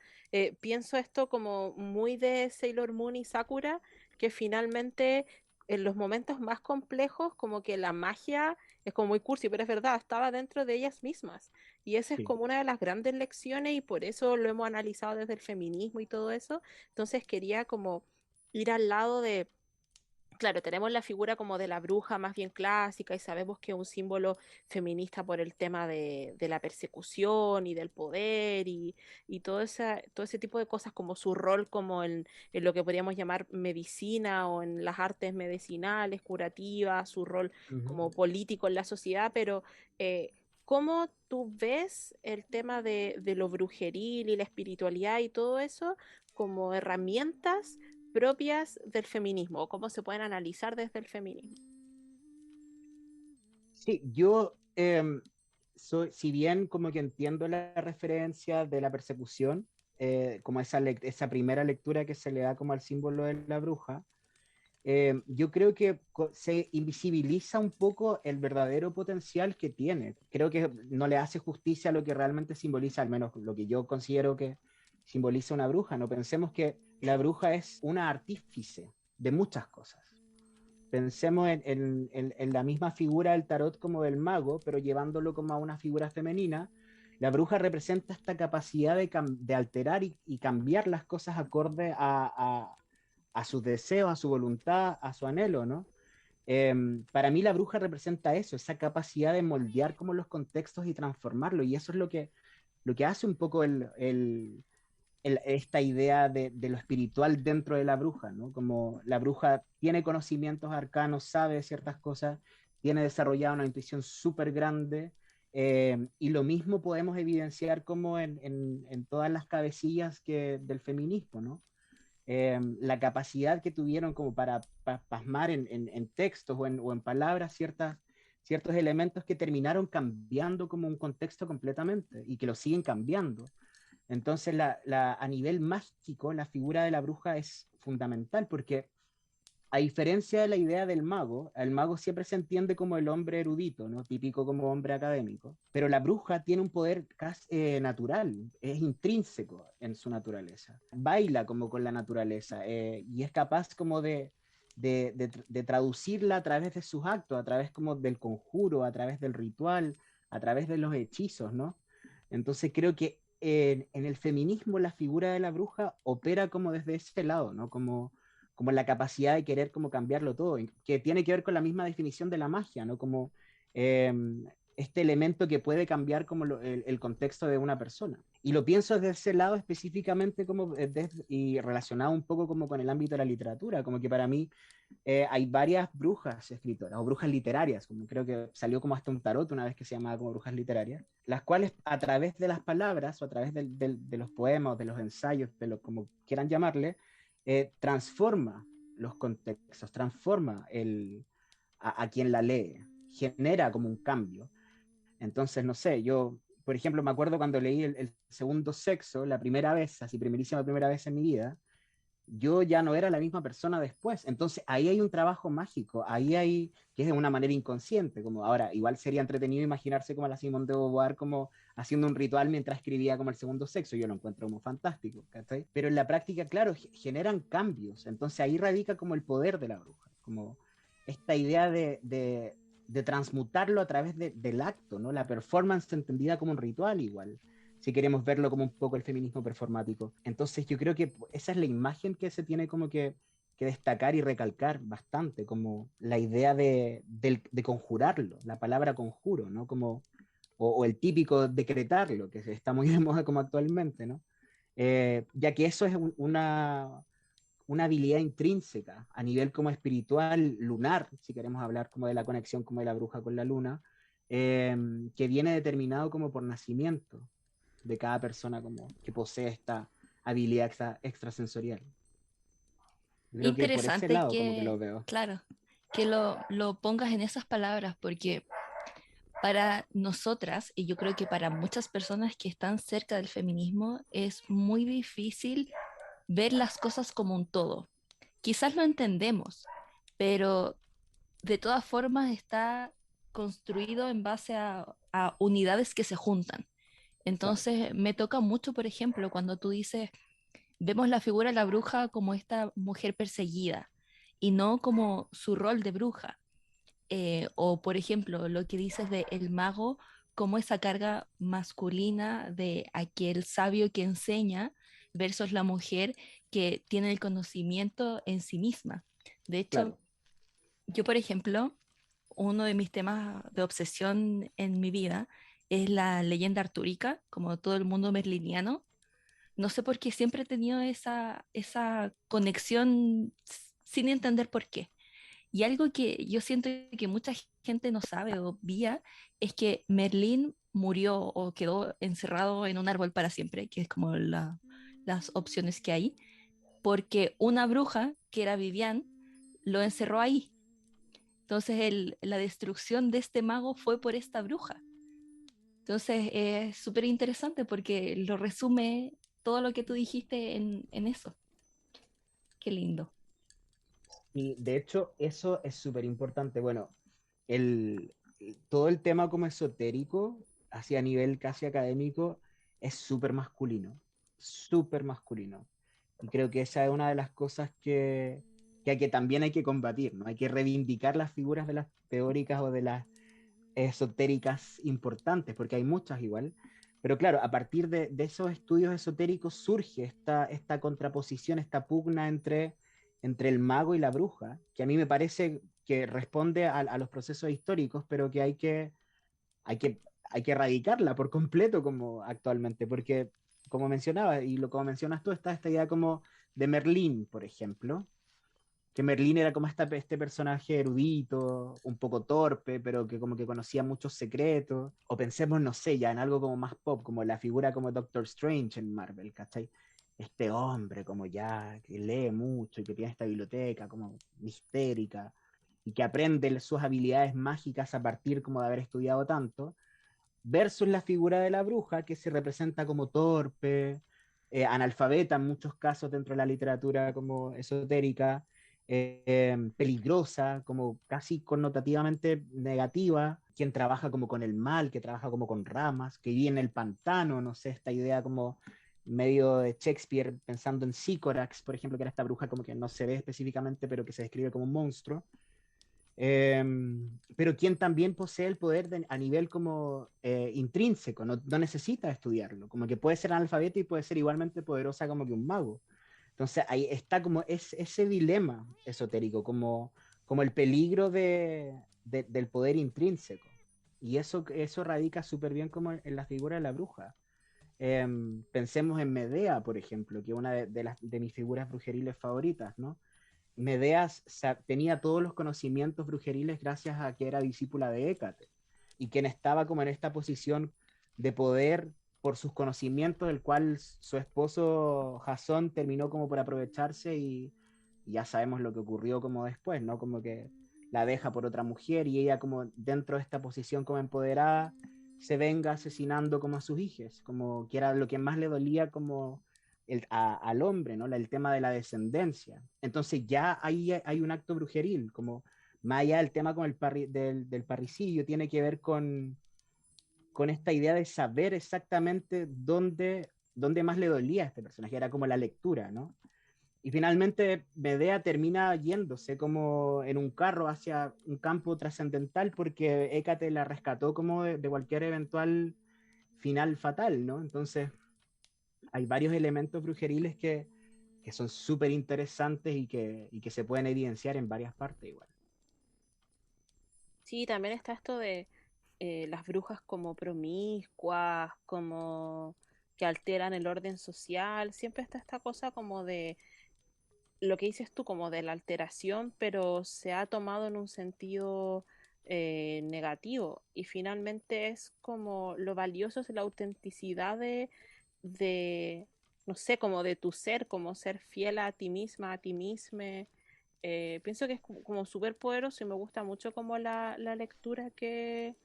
pienso esto como muy de Sailor Moon y Sakura, que finalmente en los momentos más complejos, como que la magia es como muy cursi, pero es verdad, estaba dentro de ellas mismas. Y esa es Sí. como una de las grandes lecciones y por eso lo hemos analizado desde el feminismo y todo eso. Entonces quería como ir al lado de claro, tenemos la figura como de la bruja más bien clásica y sabemos que es un símbolo feminista por el tema de la persecución y del poder y todo ese tipo de cosas como su rol como en lo que podríamos llamar medicina o en las artes medicinales, curativas, su rol Uh -huh. como político en la sociedad, pero eh, ¿cómo tú ves el tema de lo brujeril y la espiritualidad y todo eso como herramientas propias del feminismo o cómo se pueden analizar desde el feminismo? Sí, yo, si bien como que entiendo la referencia de la persecución, como esa primera lectura que se le da como al símbolo de la bruja, yo creo que se invisibiliza un poco el verdadero potencial que tiene. Creo que no le hace justicia a lo que realmente simboliza, al menos lo que yo considero que simboliza una bruja. No pensemos que la bruja es una artífice de muchas cosas. Pensemos en la misma figura del tarot como del mago, pero llevándolo como a una figura femenina. La bruja representa esta capacidad de alterar y cambiar las cosas acorde a sus deseos, a su voluntad, a su anhelo, ¿no? Para mí la bruja representa eso, esa capacidad de moldear como los contextos y transformarlo, y eso es lo que hace un poco esta idea de lo espiritual dentro de la bruja, ¿no? Como la bruja tiene conocimientos arcanos, sabe ciertas cosas, tiene desarrollada una intuición súper grande, y lo mismo podemos evidenciar como en todas las cabecillas del feminismo, ¿no? La capacidad que tuvieron como para pasmar en textos o en palabras ciertos elementos que terminaron cambiando como un contexto completamente y que lo siguen cambiando. Entonces, a nivel mágico, la figura de la bruja es fundamental porque a diferencia de la idea del mago, el mago siempre se entiende como el hombre erudito, ¿no? Típico como hombre académico, pero la bruja tiene un poder casi, natural, es intrínseco en su naturaleza, baila como con la naturaleza y es capaz como de traducirla a través de sus actos, a través como del conjuro, a través del ritual, a través de los hechizos, ¿no? Entonces creo que en el feminismo la figura de la bruja opera como desde ese lado, ¿no? Como la capacidad de querer como cambiarlo todo, que tiene que ver con la misma definición de la magia, ¿no? Como eh, este elemento que puede cambiar como el contexto de una persona. Y lo pienso desde ese lado específicamente como y relacionado un poco como con el ámbito de la literatura, como que para mí hay varias brujas escritoras o brujas literarias, como creo que salió como hasta un tarot una vez que se llamaba como brujas literarias, las cuales a través de las palabras o a través de los poemas, de los ensayos, de lo como quieran llamarle, transforma los contextos, transforma a quien la lee, genera como un cambio. Entonces, no sé, yo, por ejemplo, me acuerdo cuando leí el segundo sexo, la primera vez, así primerísima primera vez en mi vida, yo ya no era la misma persona después. Entonces ahí hay un trabajo mágico, ahí hay, que es de una manera inconsciente, como ahora, igual sería entretenido imaginarse como a la Simone de Beauvoir como haciendo un ritual mientras escribía como el segundo sexo, yo lo encuentro como fantástico, ¿cachai? Pero en la práctica, claro, generan cambios, entonces ahí radica como el poder de la bruja, como esta idea de transmutarlo a través del acto, ¿no? La performance entendida como un ritual igual, si queremos verlo como un poco el feminismo performático. Entonces yo creo que esa es la imagen que se tiene como que destacar y recalcar bastante, como la idea de conjurarlo, la palabra conjuro, ¿no? Como, o el típico decretarlo, que está muy de moda como actualmente, ¿no? Ya que eso es una habilidad intrínseca a nivel como espiritual, lunar, si queremos hablar como de la conexión como de la bruja con la luna, que viene determinado como por nacimiento de cada persona como que posee esta habilidad extrasensorial. Yo creo que por ese Interesante lado como que lo que, veo. claro, que lo pongas en esas palabras, porque para nosotras, y yo creo que para muchas personas que están cerca del feminismo, es muy difícil ver las cosas como un todo. Quizás lo entendemos, pero de todas formas está construido en base a unidades que se juntan. Claro, Entonces me toca mucho, por ejemplo, cuando tú dices, vemos la figura de la bruja como esta mujer perseguida y no como su rol de bruja. O, por ejemplo, lo que dices de el mago como esa carga masculina de aquel sabio que enseña versus la mujer que tiene el conocimiento en sí misma. De hecho, claro. yo, por ejemplo, uno de mis temas de obsesión en mi vida es la leyenda artúrica, como todo el mundo merliniano. No sé por qué siempre he tenido esa conexión sin entender por qué. Y algo que yo siento que mucha gente no sabe o obvia es que Merlín murió o quedó encerrado en un árbol para siempre, que es como las opciones que hay, porque una bruja, que era Vivian, lo encerró ahí. Entonces la destrucción de este mago fue por esta bruja. Entonces es súper interesante porque lo resume todo lo que tú dijiste en eso. Qué lindo. Y de hecho eso es súper importante. Bueno, el, todo el tema como esotérico, hacia nivel casi académico, es súper masculino, súper masculino. Y creo que esa es una de las cosas que también hay que combatir, ¿no? Hay que reivindicar las figuras de las teóricas o de las esotéricas importantes, porque hay muchas igual. Pero claro, a partir de esos estudios esotéricos surge esta contraposición, esta pugna entre el mago y la bruja, que a mí me parece que responde a los procesos históricos, pero que hay que, hay que erradicarla por completo como actualmente, porque como mencionaba, y como mencionas tú, está esta idea como de Merlín, por ejemplo, que Merlín era como este personaje erudito, un poco torpe, pero que como que conocía muchos secretos. O pensemos, no sé, ya en algo como más pop, como la figura como Doctor Strange en Marvel, ¿cachai? Este hombre como ya, que lee mucho y que tiene esta biblioteca como mistérica y que aprende sus habilidades mágicas a partir como de haber estudiado tanto, versus la figura de la bruja que se representa como torpe, analfabeta en muchos casos dentro de la literatura como esotérica, peligrosa, como casi connotativamente negativa, quien trabaja como con el mal, que trabaja como con ramas, que vive en el pantano, no sé, esta idea como medio de Shakespeare, pensando en Sícorax, por ejemplo, que era esta bruja como que no se ve específicamente, pero que se describe como un monstruo. Eh, pero quien también posee el poder a nivel como intrínseco, no necesita estudiarlo, como que puede ser analfabeto y puede ser igualmente poderosa como que un mago. Entonces ahí está como ese dilema esotérico, como el peligro del poder intrínseco. Y eso radica súper bien como en la figura de la bruja. Pensemos en Medea, por ejemplo, que es una de mis figuras brujeriles favoritas, ¿no? Medea tenía todos los conocimientos brujeriles gracias a que era discípula de Hécate y quien estaba como en esta posición de poder por sus conocimientos, del cual su esposo Jasón terminó como por aprovecharse y ya sabemos lo que ocurrió como después, ¿no? Como que la deja por otra mujer y ella como dentro de esta posición como empoderada se venga asesinando como a sus hijos, como que era lo que más le dolía como al hombre, ¿no? El tema de la descendencia. Entonces ya ahí hay un acto brujeril, como más allá del tema con del parricidio, tiene que ver con esta idea de saber exactamente dónde más le dolía a este personaje, era como la lectura, ¿no? Y finalmente Medea termina yéndose como en un carro hacia un campo trascendental porque Hécate la rescató como de cualquier eventual final fatal, ¿no? Entonces hay varios elementos brujeriles que son súper interesantes y que se pueden evidenciar en varias partes igual. Sí, también está esto de las brujas como promiscuas, como que alteran el orden social. Siempre está esta cosa como de lo que dices tú, como de la alteración, pero se ha tomado en un sentido negativo. Y finalmente es como lo valioso es la autenticidad de, no sé, como de tu ser, como ser fiel a ti misma, a ti mismo. Pienso que es como súper poderoso y me gusta mucho como la lectura que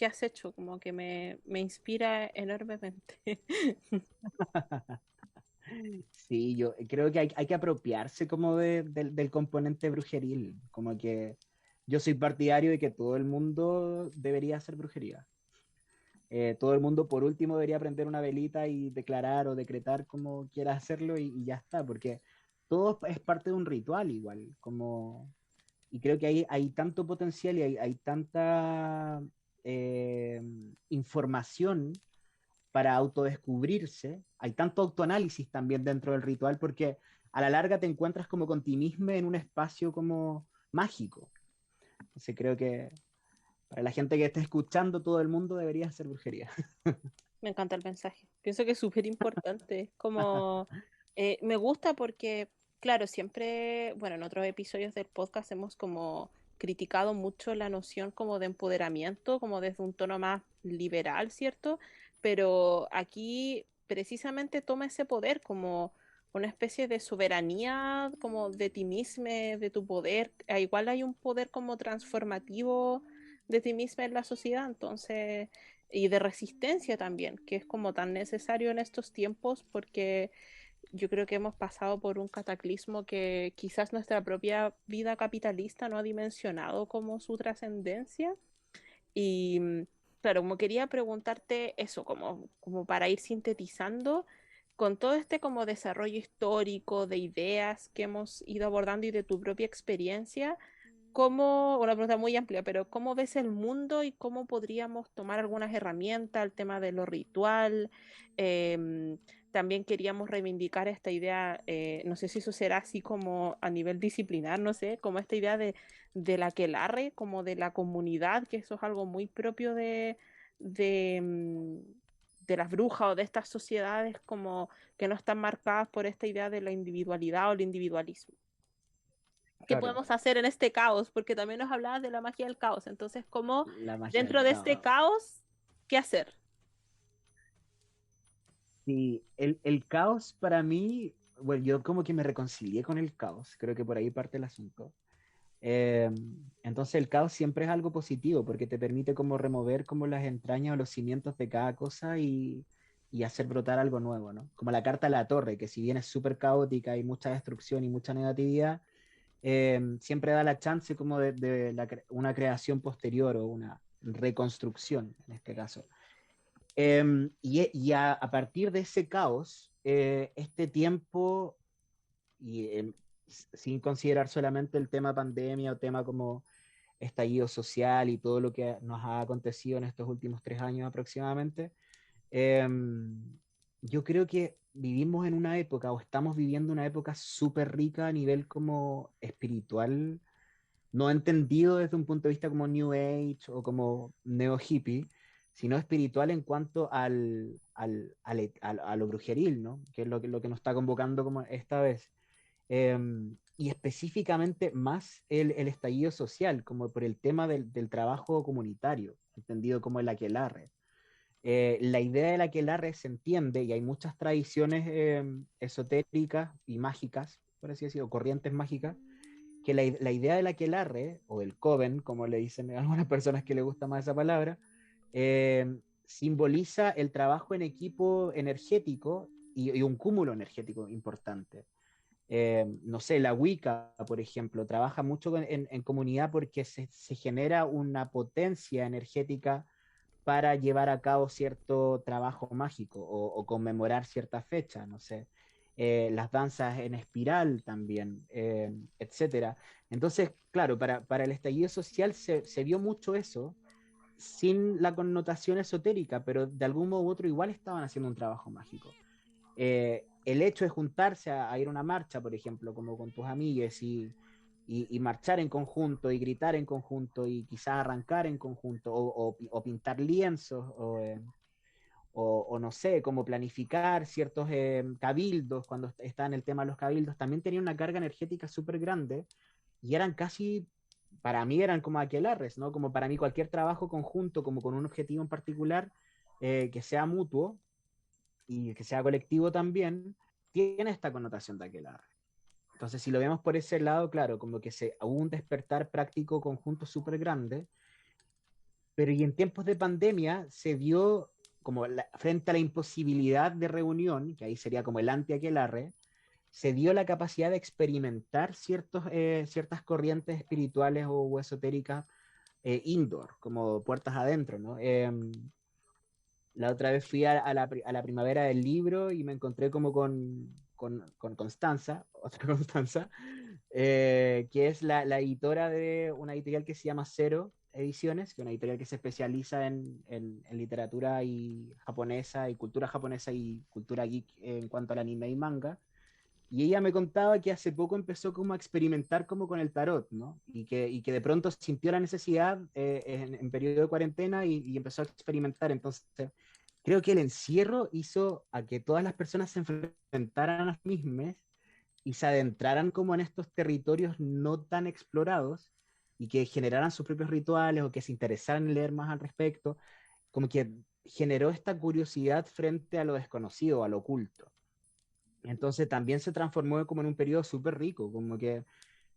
has hecho, como que me inspira enormemente. Sí, yo creo que hay que apropiarse como del componente brujeril, como que yo soy partidario de que todo el mundo debería hacer brujería. Todo el mundo por último debería prender una velita y declarar o decretar como quiera hacerlo y ya está, porque todo es parte de un ritual igual, como y creo que hay tanto potencial y hay tanta eh, información para autodescubrirse, hay tanto autoanálisis también dentro del ritual, porque a la larga te encuentras como con ti mismo en un espacio como mágico. Entonces creo que para la gente que esté escuchando, todo el mundo debería hacer brujería. Me encanta el mensaje. Pienso que es súper importante. Es como, me gusta porque, claro, siempre, bueno, en otros episodios del podcast hemos como criticado mucho la noción como de empoderamiento, como desde un tono más liberal, ¿cierto? Pero aquí precisamente toma ese poder como una especie de soberanía, como de ti mismo, de tu poder. Igual hay un poder como transformativo de ti mismo en la sociedad, entonces y de resistencia también, que es como tan necesario en estos tiempos porque yo creo que hemos pasado por un cataclismo que quizás nuestra propia vida capitalista no ha dimensionado como su trascendencia. Y claro, como quería preguntarte eso, como para ir sintetizando, con todo este como desarrollo histórico de ideas que hemos ido abordando y de tu propia experiencia, ¿cómo, una pregunta muy amplia, pero cómo ves el mundo y cómo podríamos tomar algunas herramientas, el tema de lo ritual? También queríamos reivindicar esta idea, no sé si eso será así como a nivel disciplinar, no sé, como esta idea de la aquelarre, como de la comunidad, que eso es algo muy propio de, mm, de las brujas o de estas sociedades como que no están marcadas por esta idea de la individualidad o el individualismo. ¿Qué Claro, podemos hacer en este caos? Porque también nos hablabas de la magia del caos. Entonces, ¿cómo la magia del dentro de este caos. caos, qué hacer? Sí, el caos para mí, bueno, yo como que me reconcilié con el caos, creo que por ahí parte el asunto. Eh, entonces el caos siempre es algo positivo porque te permite como remover como las entrañas o los cimientos de cada cosa y hacer brotar algo nuevo, ¿no? Como la carta a la torre, que si bien es súper caótica y mucha destrucción y mucha negatividad, siempre da la chance como de una creación posterior o una reconstrucción en este caso. Y a partir de ese caos, este tiempo, y sin considerar solamente el tema pandemia o tema como estallido social y todo lo que nos ha acontecido en estos últimos 3 años aproximadamente, eh, yo creo que vivimos en una época o estamos viviendo una época súper rica a nivel como espiritual, no entendido desde un punto de vista como New Age o como neo hippie, sino espiritual en cuanto a lo brujeril, ¿no? Que es lo que nos está convocando como esta vez. Y específicamente más el estallido social, como por el tema del trabajo comunitario, entendido como el aquelarre. La idea del aquelarre se entiende, y hay muchas tradiciones esotéricas y mágicas, por así decirlo, corrientes mágicas, que la idea del aquelarre, o del coven, como le dicen a algunas personas que les gusta más esa palabra, simboliza el trabajo en equipo energético y un cúmulo energético importante. No sé, la Wicca, por ejemplo, trabaja mucho en comunidad porque se genera una potencia energética para llevar a cabo cierto trabajo mágico o conmemorar cierta fecha, no sé. Las danzas en espiral también, etcétera. Entonces, claro, para el estallido social se vio mucho eso, sin la connotación esotérica, pero de algún modo u otro igual estaban haciendo un trabajo mágico. El hecho de juntarse a ir a una marcha, por ejemplo, como con tus amigues y marchar en conjunto y gritar en conjunto y quizás arrancar en conjunto o pintar lienzos o no sé, como planificar ciertos cabildos, cuando está en el tema de los cabildos, también tenía una carga energética súper grande y eran casi, para mí eran como aquelarres, ¿no? Como para mí cualquier trabajo conjunto, como con un objetivo en particular, que sea mutuo, y que sea colectivo también, tiene esta connotación de aquelarre. Entonces, si lo vemos por ese lado, claro, como que hubo un despertar práctico conjunto súper grande, pero y en tiempos de pandemia se vio como frente a la imposibilidad de reunión, que ahí sería como el anti-aquelarre, se dio la capacidad de experimentar ciertas corrientes espirituales o esotéricas indoor, como puertas adentro, ¿no? La otra vez fui a la primavera del libro y me encontré como con Constanza, otra Constanza, que es la editora de una editorial que se llama Cero Ediciones, que es una editorial que se especializa en literatura y japonesa y cultura geek en cuanto al anime y manga. Y ella me contaba que hace poco empezó como a experimentar como con el tarot, ¿no? Y que de pronto sintió la necesidad en periodo de cuarentena y empezó a experimentar. Entonces, creo que el encierro hizo a que todas las personas se enfrentaran a sí mismas y se adentraran como en estos territorios no tan explorados y que generaran sus propios rituales o que se interesaran en leer más al respecto, como que generó esta curiosidad frente a lo desconocido, a lo oculto. Entonces también se transformó como en un periodo súper rico, como que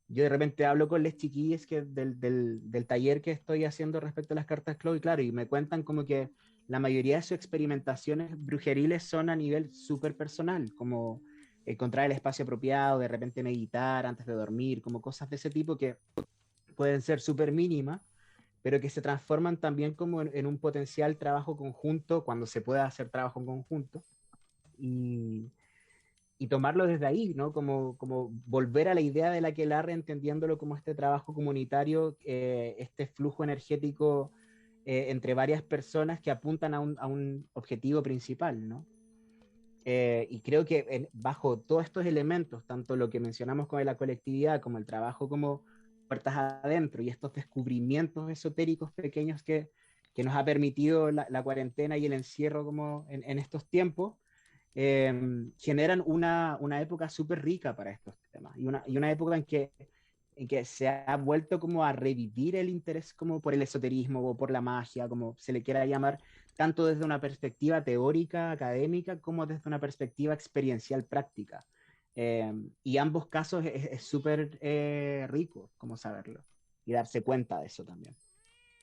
yo de repente hablo con les chiquillos del taller que estoy haciendo respecto a las cartas Clow, y claro, y me cuentan como que la mayoría de sus experimentaciones brujeriles son a nivel súper personal, como encontrar el espacio apropiado, de repente meditar antes de dormir, como cosas de ese tipo que pueden ser súper mínimas, pero que se transforman también como en un potencial trabajo conjunto cuando se pueda hacer trabajo en conjunto. Y, y tomarlo desde ahí, ¿no? Como volver a la idea de la aquelarre, entendiéndolo como este trabajo comunitario, este flujo energético entre varias personas que apuntan a un objetivo principal, ¿no? Y creo que bajo todos estos elementos, tanto lo que mencionamos con la colectividad, como el trabajo como puertas adentro y estos descubrimientos esotéricos pequeños que nos ha permitido la cuarentena y el encierro como en estos tiempos, generan una época súper rica para estos temas y una época en que se ha vuelto como a revivir el interés como por el esoterismo o por la magia, como se le quiera llamar, tanto desde una perspectiva teórica, académica, como desde una perspectiva experiencial práctica. Y ambos casos es súper rico como saberlo y darse cuenta de eso también.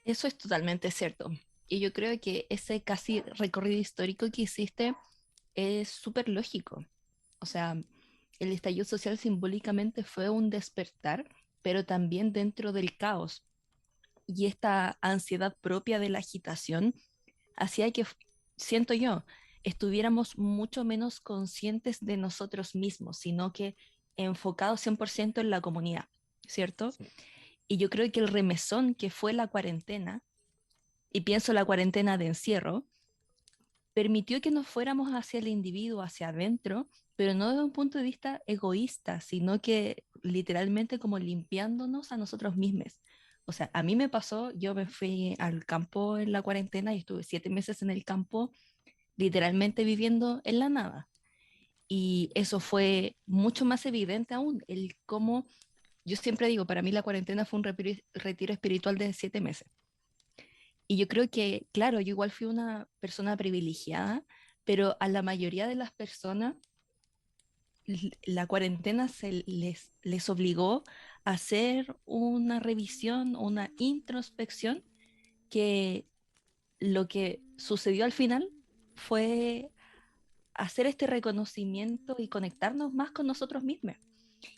Eso es totalmente cierto. Y yo creo que ese casi recorrido histórico que hiciste es súper lógico. O sea, el estallido social simbólicamente fue un despertar, pero también dentro del caos. Y esta ansiedad propia de la agitación hacía que, siento yo, estuviéramos mucho menos conscientes de nosotros mismos, sino que enfocados 100% en la comunidad, ¿cierto? Sí. Y yo creo que el remesón que fue la cuarentena, y pienso la cuarentena de encierro, permitió que nos fuéramos hacia el individuo, hacia adentro, pero no desde un punto de vista egoísta, sino que literalmente como limpiándonos a nosotros mismos. O sea, a mí me pasó, yo me fui al campo en la cuarentena y estuve 7 meses en el campo, literalmente viviendo en la nada. Y eso fue mucho más evidente aún, el cómo, yo siempre digo, para mí la cuarentena fue un retiro espiritual de 7 meses. Y yo creo que, claro, yo igual fui una persona privilegiada, pero a la mayoría de las personas la cuarentena les obligó a hacer una revisión, una introspección, que lo que sucedió al final fue hacer este reconocimiento y conectarnos más con nosotros mismos.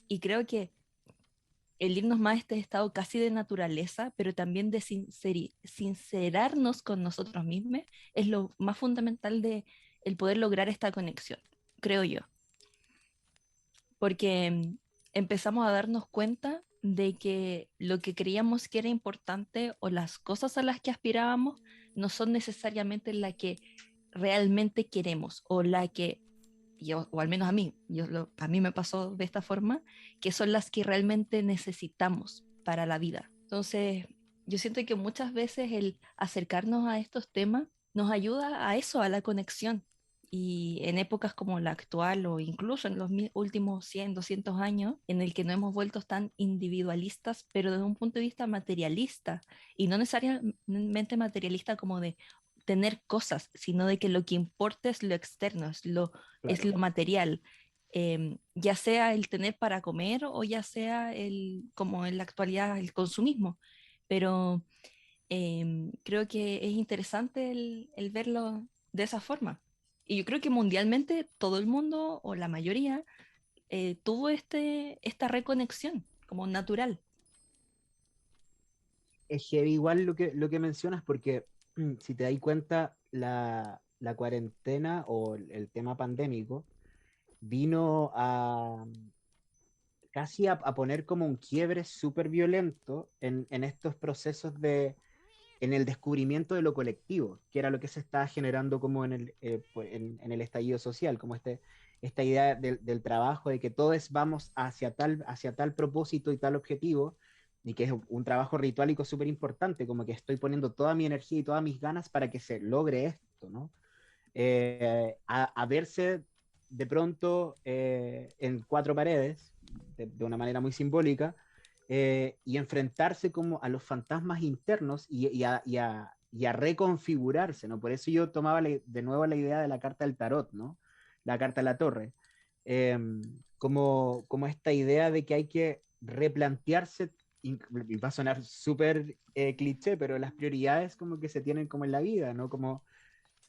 Y creo que el irnos más a este estado casi de naturaleza, pero también de sincerarnos con nosotros mismos, es lo más fundamental de el poder lograr esta conexión, creo yo. Porque empezamos a darnos cuenta de que lo que creíamos que era importante o las cosas a las que aspirábamos no son necesariamente la que realmente queremos o la que yo, o al menos a mí, a mí me pasó de esta forma, que son las que realmente necesitamos para la vida. Entonces, yo siento que muchas veces el acercarnos a estos temas nos ayuda a eso, a la conexión. Y en épocas como la actual o incluso en los últimos 100, 200 años, en el que no hemos vuelto tan individualistas, pero desde un punto de vista materialista, y no necesariamente materialista como de tener cosas, sino de que lo que importa es lo externo, es Claro. lo material, ya sea el tener para comer o ya sea como en la actualidad, el consumismo. Pero creo que es interesante el verlo de esa forma. Y yo creo que mundialmente todo el mundo o la mayoría tuvo esta reconexión como natural. Es heavy igual lo que mencionas, porque si te das cuenta, la cuarentena o el tema pandémico vino a casi a poner como un quiebre súper violento en estos procesos en el descubrimiento de lo colectivo, que era lo que se estaba generando como en el estallido social, como esta idea del trabajo, de que todos vamos hacia tal propósito y tal objetivo, y que es un trabajo ritualico súper importante, como que estoy poniendo toda mi energía y todas mis ganas para que se logre esto, ¿no? A verse de pronto en cuatro paredes, de una manera muy simbólica, y enfrentarse como a los fantasmas internos y a reconfigurarse, ¿no? Por eso yo tomaba de nuevo la idea de la carta del tarot, ¿no? La carta de la torre, eh, como esta idea de que hay que replantearse, y va a sonar súper cliché, pero las prioridades como que se tienen como en la vida, ¿no? Como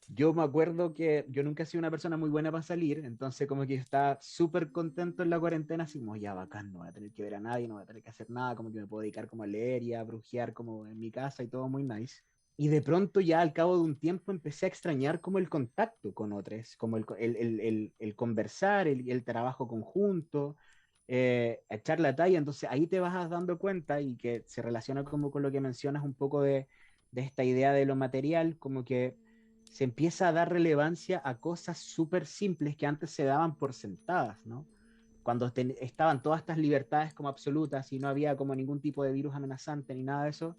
yo me acuerdo que yo nunca he sido una persona muy buena para salir, entonces como que estaba súper contento en la cuarentena, así como ya bacán, no voy a tener que ver a nadie, no voy a tener que hacer nada, como que me puedo dedicar como a leer y a brujear como en mi casa y todo muy nice. Y de pronto ya al cabo de un tiempo empecé a extrañar como el contacto con otros, como el conversar, el trabajo conjunto, echar la talla, entonces ahí te vas dando cuenta y que se relaciona como con lo que mencionas un poco de esta idea de lo material, como que se empieza a dar relevancia a cosas súper simples que antes se daban por sentadas, ¿no? Cuando estaban todas estas libertades como absolutas y no había como ningún tipo de virus amenazante ni nada de eso,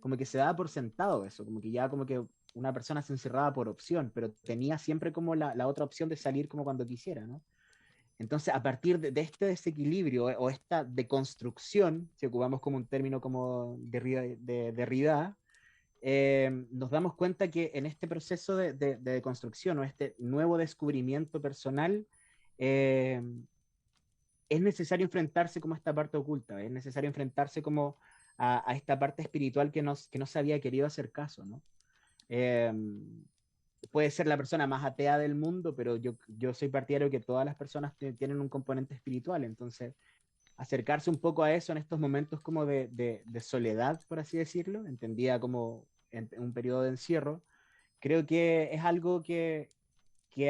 como que se daba por sentado eso, como que ya como que una persona se encerraba por opción, pero tenía siempre como la otra opción de salir como cuando quisiera, ¿no? Entonces, a partir de este desequilibrio o esta deconstrucción, si ocupamos como un término como de Derrida, nos damos cuenta que en este proceso de construcción o este nuevo descubrimiento personal, eh, es necesario enfrentarse como a esta parte oculta, es necesario enfrentarse como a esta parte espiritual que no se había querido hacer caso, ¿no? Eh, puede ser la persona más atea del mundo, pero yo soy partidario que todas las personas tienen un componente espiritual, entonces acercarse un poco a eso en estos momentos como de soledad, por así decirlo, entendida como en un periodo de encierro, creo que es algo que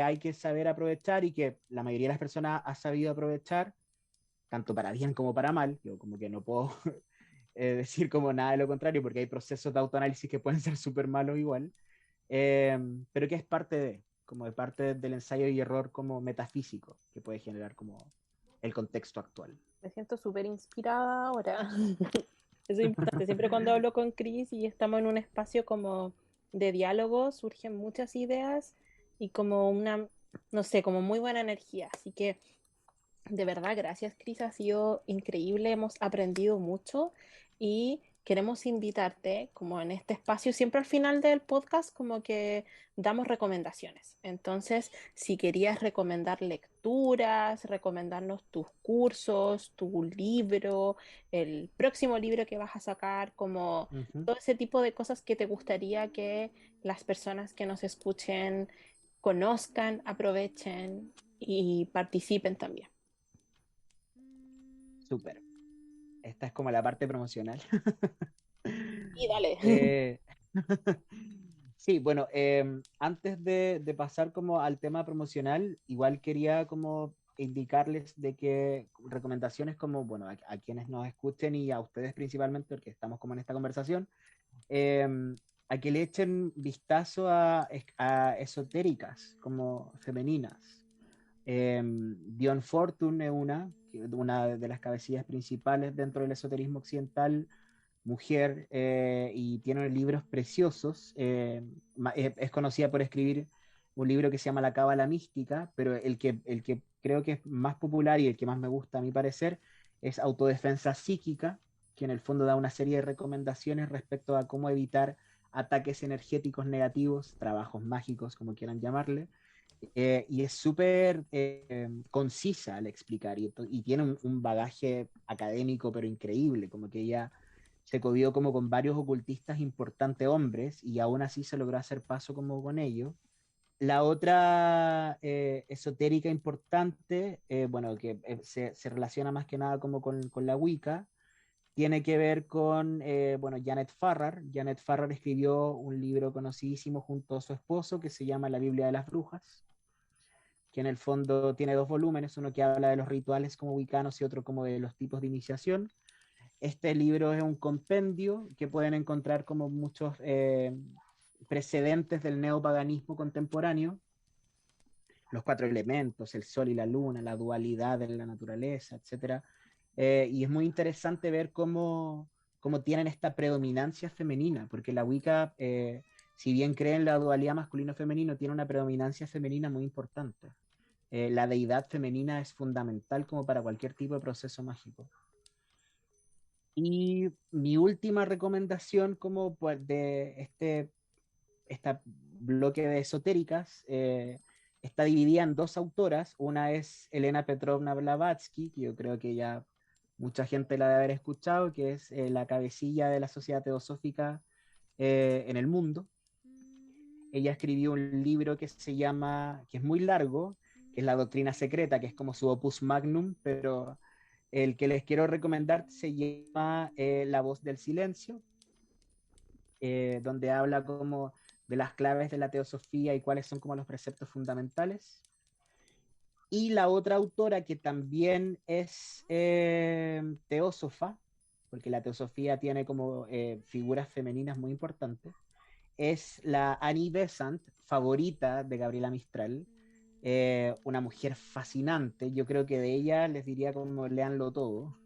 hay que saber aprovechar y que la mayoría de las personas ha sabido aprovechar, tanto para bien como para mal. Yo como que no puedo decir como nada de lo contrario, porque hay procesos de autoanálisis que pueden ser súper malos igual, eh, pero que es parte como de parte del ensayo y error como metafísico que puede generar como el contexto actual. Me siento súper inspirada ahora. Eso es importante. Siempre cuando hablo con Chris y estamos en un espacio como de diálogo, surgen muchas ideas y como una, no sé, como muy buena energía. Así que de verdad, gracias, Cris, ha sido increíble, hemos aprendido mucho y queremos invitarte, como en este espacio, siempre al final del podcast, como que damos recomendaciones. Entonces, si querías recomendar lecturas, recomendarnos tus cursos, tu libro, el próximo libro que vas a sacar, como Uh -huh. todo ese tipo de cosas que te gustaría que las personas que nos escuchen conozcan, aprovechen y participen también. Súper. Esta es como la parte promocional. Y dale. eh, sí, bueno, antes de pasar como al tema promocional, igual quería como indicarles de que recomendaciones como, bueno, a quienes nos escuchen y a ustedes principalmente, porque estamos como en esta conversación, eh, a que le echen vistazo a esotéricas como femeninas. Dion Fortune es una de las cabecillas principales dentro del esoterismo occidental, mujer, y tiene libros preciosos. Es conocida por escribir un libro que se llama La Cábala Mística, pero el que creo que es más popular y el que más me gusta a mi parecer es Autodefensa Psíquica, que en el fondo da una serie de recomendaciones respecto a cómo evitar ataques energéticos negativos, trabajos mágicos, como quieran llamarle, y es súper concisa al explicar y tiene un bagaje académico pero increíble, como que ella se codió como con varios ocultistas importantes hombres y aún así se logró hacer paso como con ellos. La otra esotérica importante, bueno, que se relaciona más que nada como con la Wicca, tiene que ver con, bueno, Janet Farrar. Janet Farrar escribió un libro conocidísimo junto a su esposo que se llama La Biblia de las Brujas, que en el fondo tiene dos volúmenes, uno que habla de los rituales como wiccanos y otro como de los tipos de iniciación. Este libro es un compendio que pueden encontrar como muchos precedentes del neopaganismo contemporáneo, los cuatro elementos, el sol y la luna, la dualidad de la naturaleza, etc. Y es muy interesante ver cómo tienen esta predominancia femenina, porque la Wicca, si bien cree en la dualidad masculino-femenino, tiene una predominancia femenina muy importante. La deidad femenina es fundamental como para cualquier tipo de proceso mágico. Y mi última recomendación como pues, de este bloque de esotéricas está dividida en dos autoras. Una es Elena Petrovna Blavatsky, que yo creo que ya mucha gente la debe haber escuchado, que es la cabecilla de la Sociedad Teosófica en el mundo. Ella escribió un libro que se llama, que es muy largo, que es La Doctrina Secreta, que es como su opus magnum, pero el que les quiero recomendar se llama La Voz del Silencio, donde habla como de las claves de la teosofía y cuáles son como los preceptos fundamentales. Y la otra autora que también es teósofa, porque la teosofía tiene como figuras femeninas muy importantes, es la Annie Besant, favorita de Gabriela Mistral, una mujer fascinante. Yo creo que de ella les diría como leanlo todo,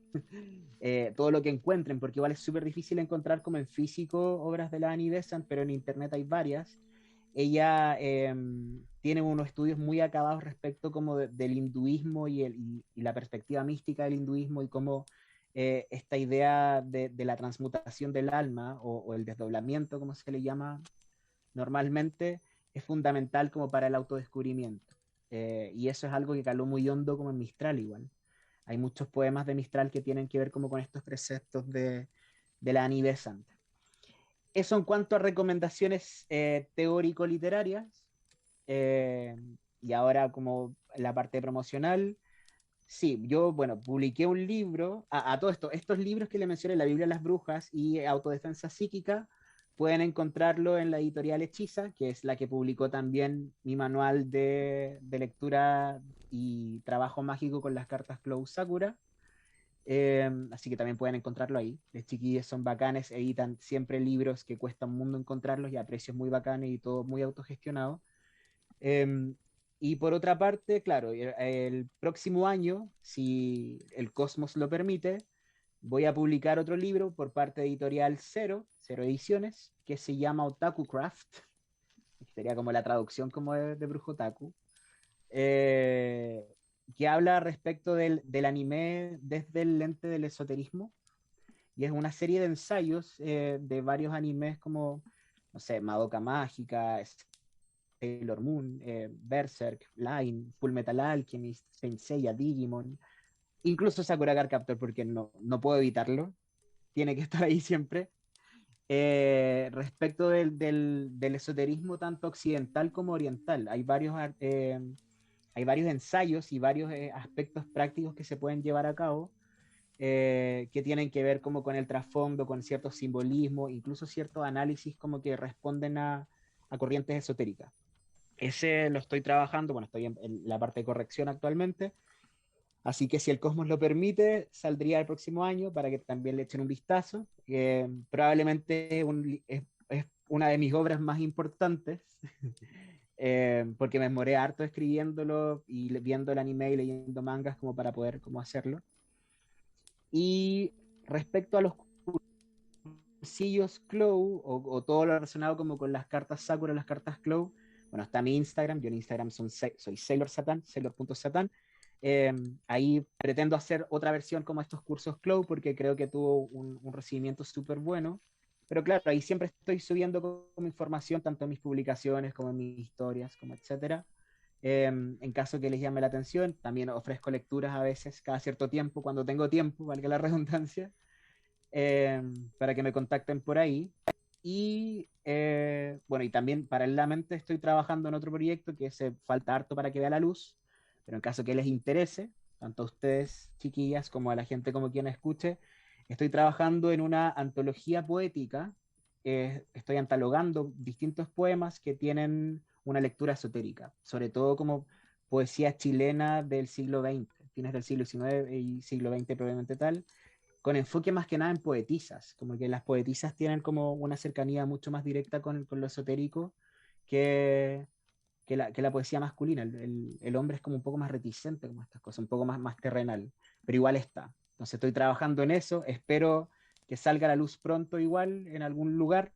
todo lo que encuentren, porque igual es súper difícil encontrar como en físico obras de la Annie Besant, pero en internet hay varias. Ella tiene unos estudios muy acabados respecto como del hinduismo y la perspectiva mística del hinduismo y cómo esta idea de la transmutación del alma o el desdoblamiento, como se le llama normalmente, es fundamental como para el autodescubrimiento. Y eso es algo que caló muy hondo como en Mistral igual. Hay muchos poemas de Mistral que tienen que ver como con estos preceptos de la Annie Besant. Eso en cuanto a recomendaciones teórico-literarias. eh, y ahora como la parte promocional. Sí, yo, bueno, publiqué un libro, a todo esto, estos libros que le mencioné, La Biblia de las Brujas y Autodefensa Psíquica, pueden encontrarlo en la editorial Hechiza, que es la que publicó también mi manual de lectura y trabajo mágico con las cartas Clow Sakura. Así que también pueden encontrarlo ahí. Los chiquillos son bacanes, editan siempre libros que cuesta un mundo encontrarlos y a precios muy bacanes y todo muy autogestionado. Eh, y por otra parte, claro, el próximo año, si el Cosmos lo permite, voy a publicar otro libro por parte de Editorial Cero Ediciones, que se llama Otaku Craft, que sería como la traducción como de Brujo Otaku, eh, que habla respecto del anime desde el lente del esoterismo, y es una serie de ensayos de varios animes como, no sé, Madoka Mágica, Sailor Moon, Berserk, Line, Full Metal Alchemist, Saint Seiya, Digimon, incluso Sakura Card Captor, porque no puedo evitarlo, tiene que estar ahí siempre. Respecto del esoterismo tanto occidental como oriental, hay varios ensayos y varios aspectos prácticos que se pueden llevar a cabo que tienen que ver como con el trasfondo, con ciertos simbolismos, incluso ciertos análisis como que responden a corrientes esotéricas. Ese lo estoy trabajando, bueno, estoy en la parte de corrección actualmente, así que si el Cosmos lo permite, saldría el próximo año para que también le echen un vistazo. Probablemente es una de mis obras más importantes, porque me demoré harto escribiéndolo y viendo el anime y leyendo mangas como para poder como hacerlo. Y respecto a los cursillos Clow o todo lo relacionado como con las cartas Sakura, las cartas Clow, bueno, está mi Instagram, yo en Instagram soy Sailor Satan, Sailor.satan. Ahí pretendo hacer otra versión como estos cursos Clow porque creo que tuvo un recibimiento súper bueno. Pero claro, ahí siempre estoy subiendo como información, tanto en mis publicaciones como en mis historias, como etcétera. En caso que les llame la atención, también ofrezco lecturas a veces, cada cierto tiempo, cuando tengo tiempo, valga la redundancia, para que me contacten por ahí. Y bueno, y también paralelamente estoy trabajando en otro proyecto que se falta harto para que vea la luz, pero en caso que les interese, tanto a ustedes, chiquillas, como a la gente como quien escuche, estoy trabajando en una antología poética. Estoy analogando distintos poemas que tienen una lectura esotérica, sobre todo como poesía chilena del siglo XX, fines del siglo XIX y siglo XX probablemente tal, con enfoque más que nada en poetisas, como que las poetisas tienen como una cercanía mucho más directa con lo esotérico que, que la poesía masculina. El hombre es como un poco más reticente como estas cosas, un poco más terrenal, pero igual está. Entonces estoy trabajando en eso, espero que salga a la luz pronto igual en algún lugar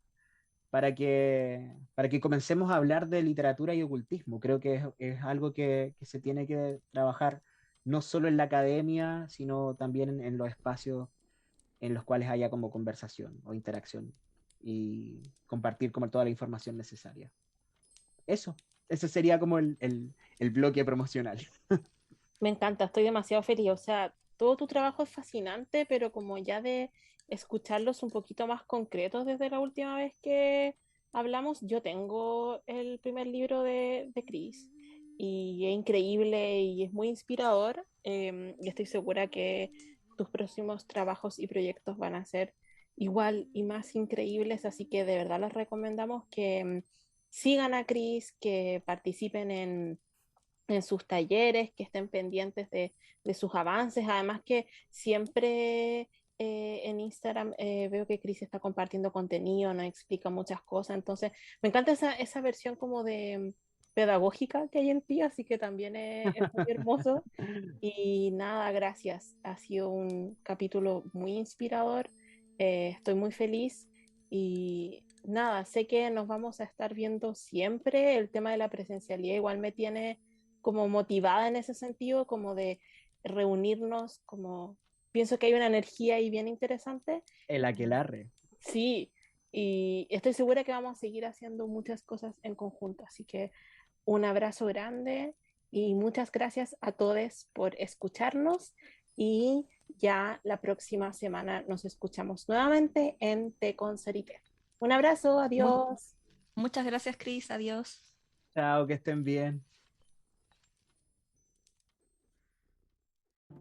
para que comencemos a hablar de literatura y ocultismo. Creo que es algo que se tiene que trabajar no solo en la academia, sino también en los espacios en los cuales haya como conversación o interacción y compartir como toda la información necesaria. Eso, ese sería como el bloque promocional. Me encanta, estoy demasiado feliz. O sea, todo tu trabajo es fascinante, pero como ya de escucharlos un poquito más concretos desde la última vez que hablamos, yo tengo el primer libro de Chris y es increíble y es muy inspirador. Y estoy segura que tus próximos trabajos y proyectos van a ser igual y más increíbles, así que de verdad les recomendamos que sigan a Chris, que participen en sus talleres, que estén pendientes de sus avances. Además que siempre en Instagram veo que Cris está compartiendo contenido, nos explica muchas cosas. Entonces, me encanta esa versión como de pedagógica que hay en ti, así que también es muy hermoso. Y nada, gracias. Ha sido un capítulo muy inspirador. Estoy muy feliz y nada, sé que nos vamos a estar viendo siempre. El tema de la presencialidad igual me tiene como motivada en ese sentido, como de reunirnos, como pienso que hay una energía ahí bien interesante. El aquelarre. Sí, y estoy segura que vamos a seguir haciendo muchas cosas en conjunto. Así que un abrazo grande y muchas gracias a todos por escucharnos y ya la próxima semana nos escuchamos nuevamente en Te con Sarité. Un abrazo, Mu- adiós. Muchas gracias, Cris. Adiós. Chao, que estén bien.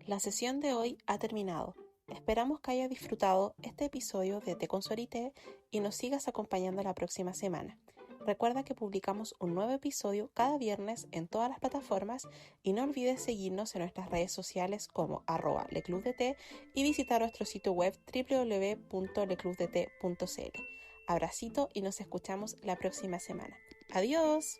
La sesión de hoy ha terminado. Esperamos que hayas disfrutado este episodio de Te con Sorité y nos sigas acompañando la próxima semana. Recuerda que publicamos un nuevo episodio cada viernes en todas las plataformas y no olvides seguirnos en nuestras redes sociales como @leclubdt y visitar nuestro sitio web www.leclubdt.cl. Abracito y nos escuchamos la próxima semana. ¡Adiós!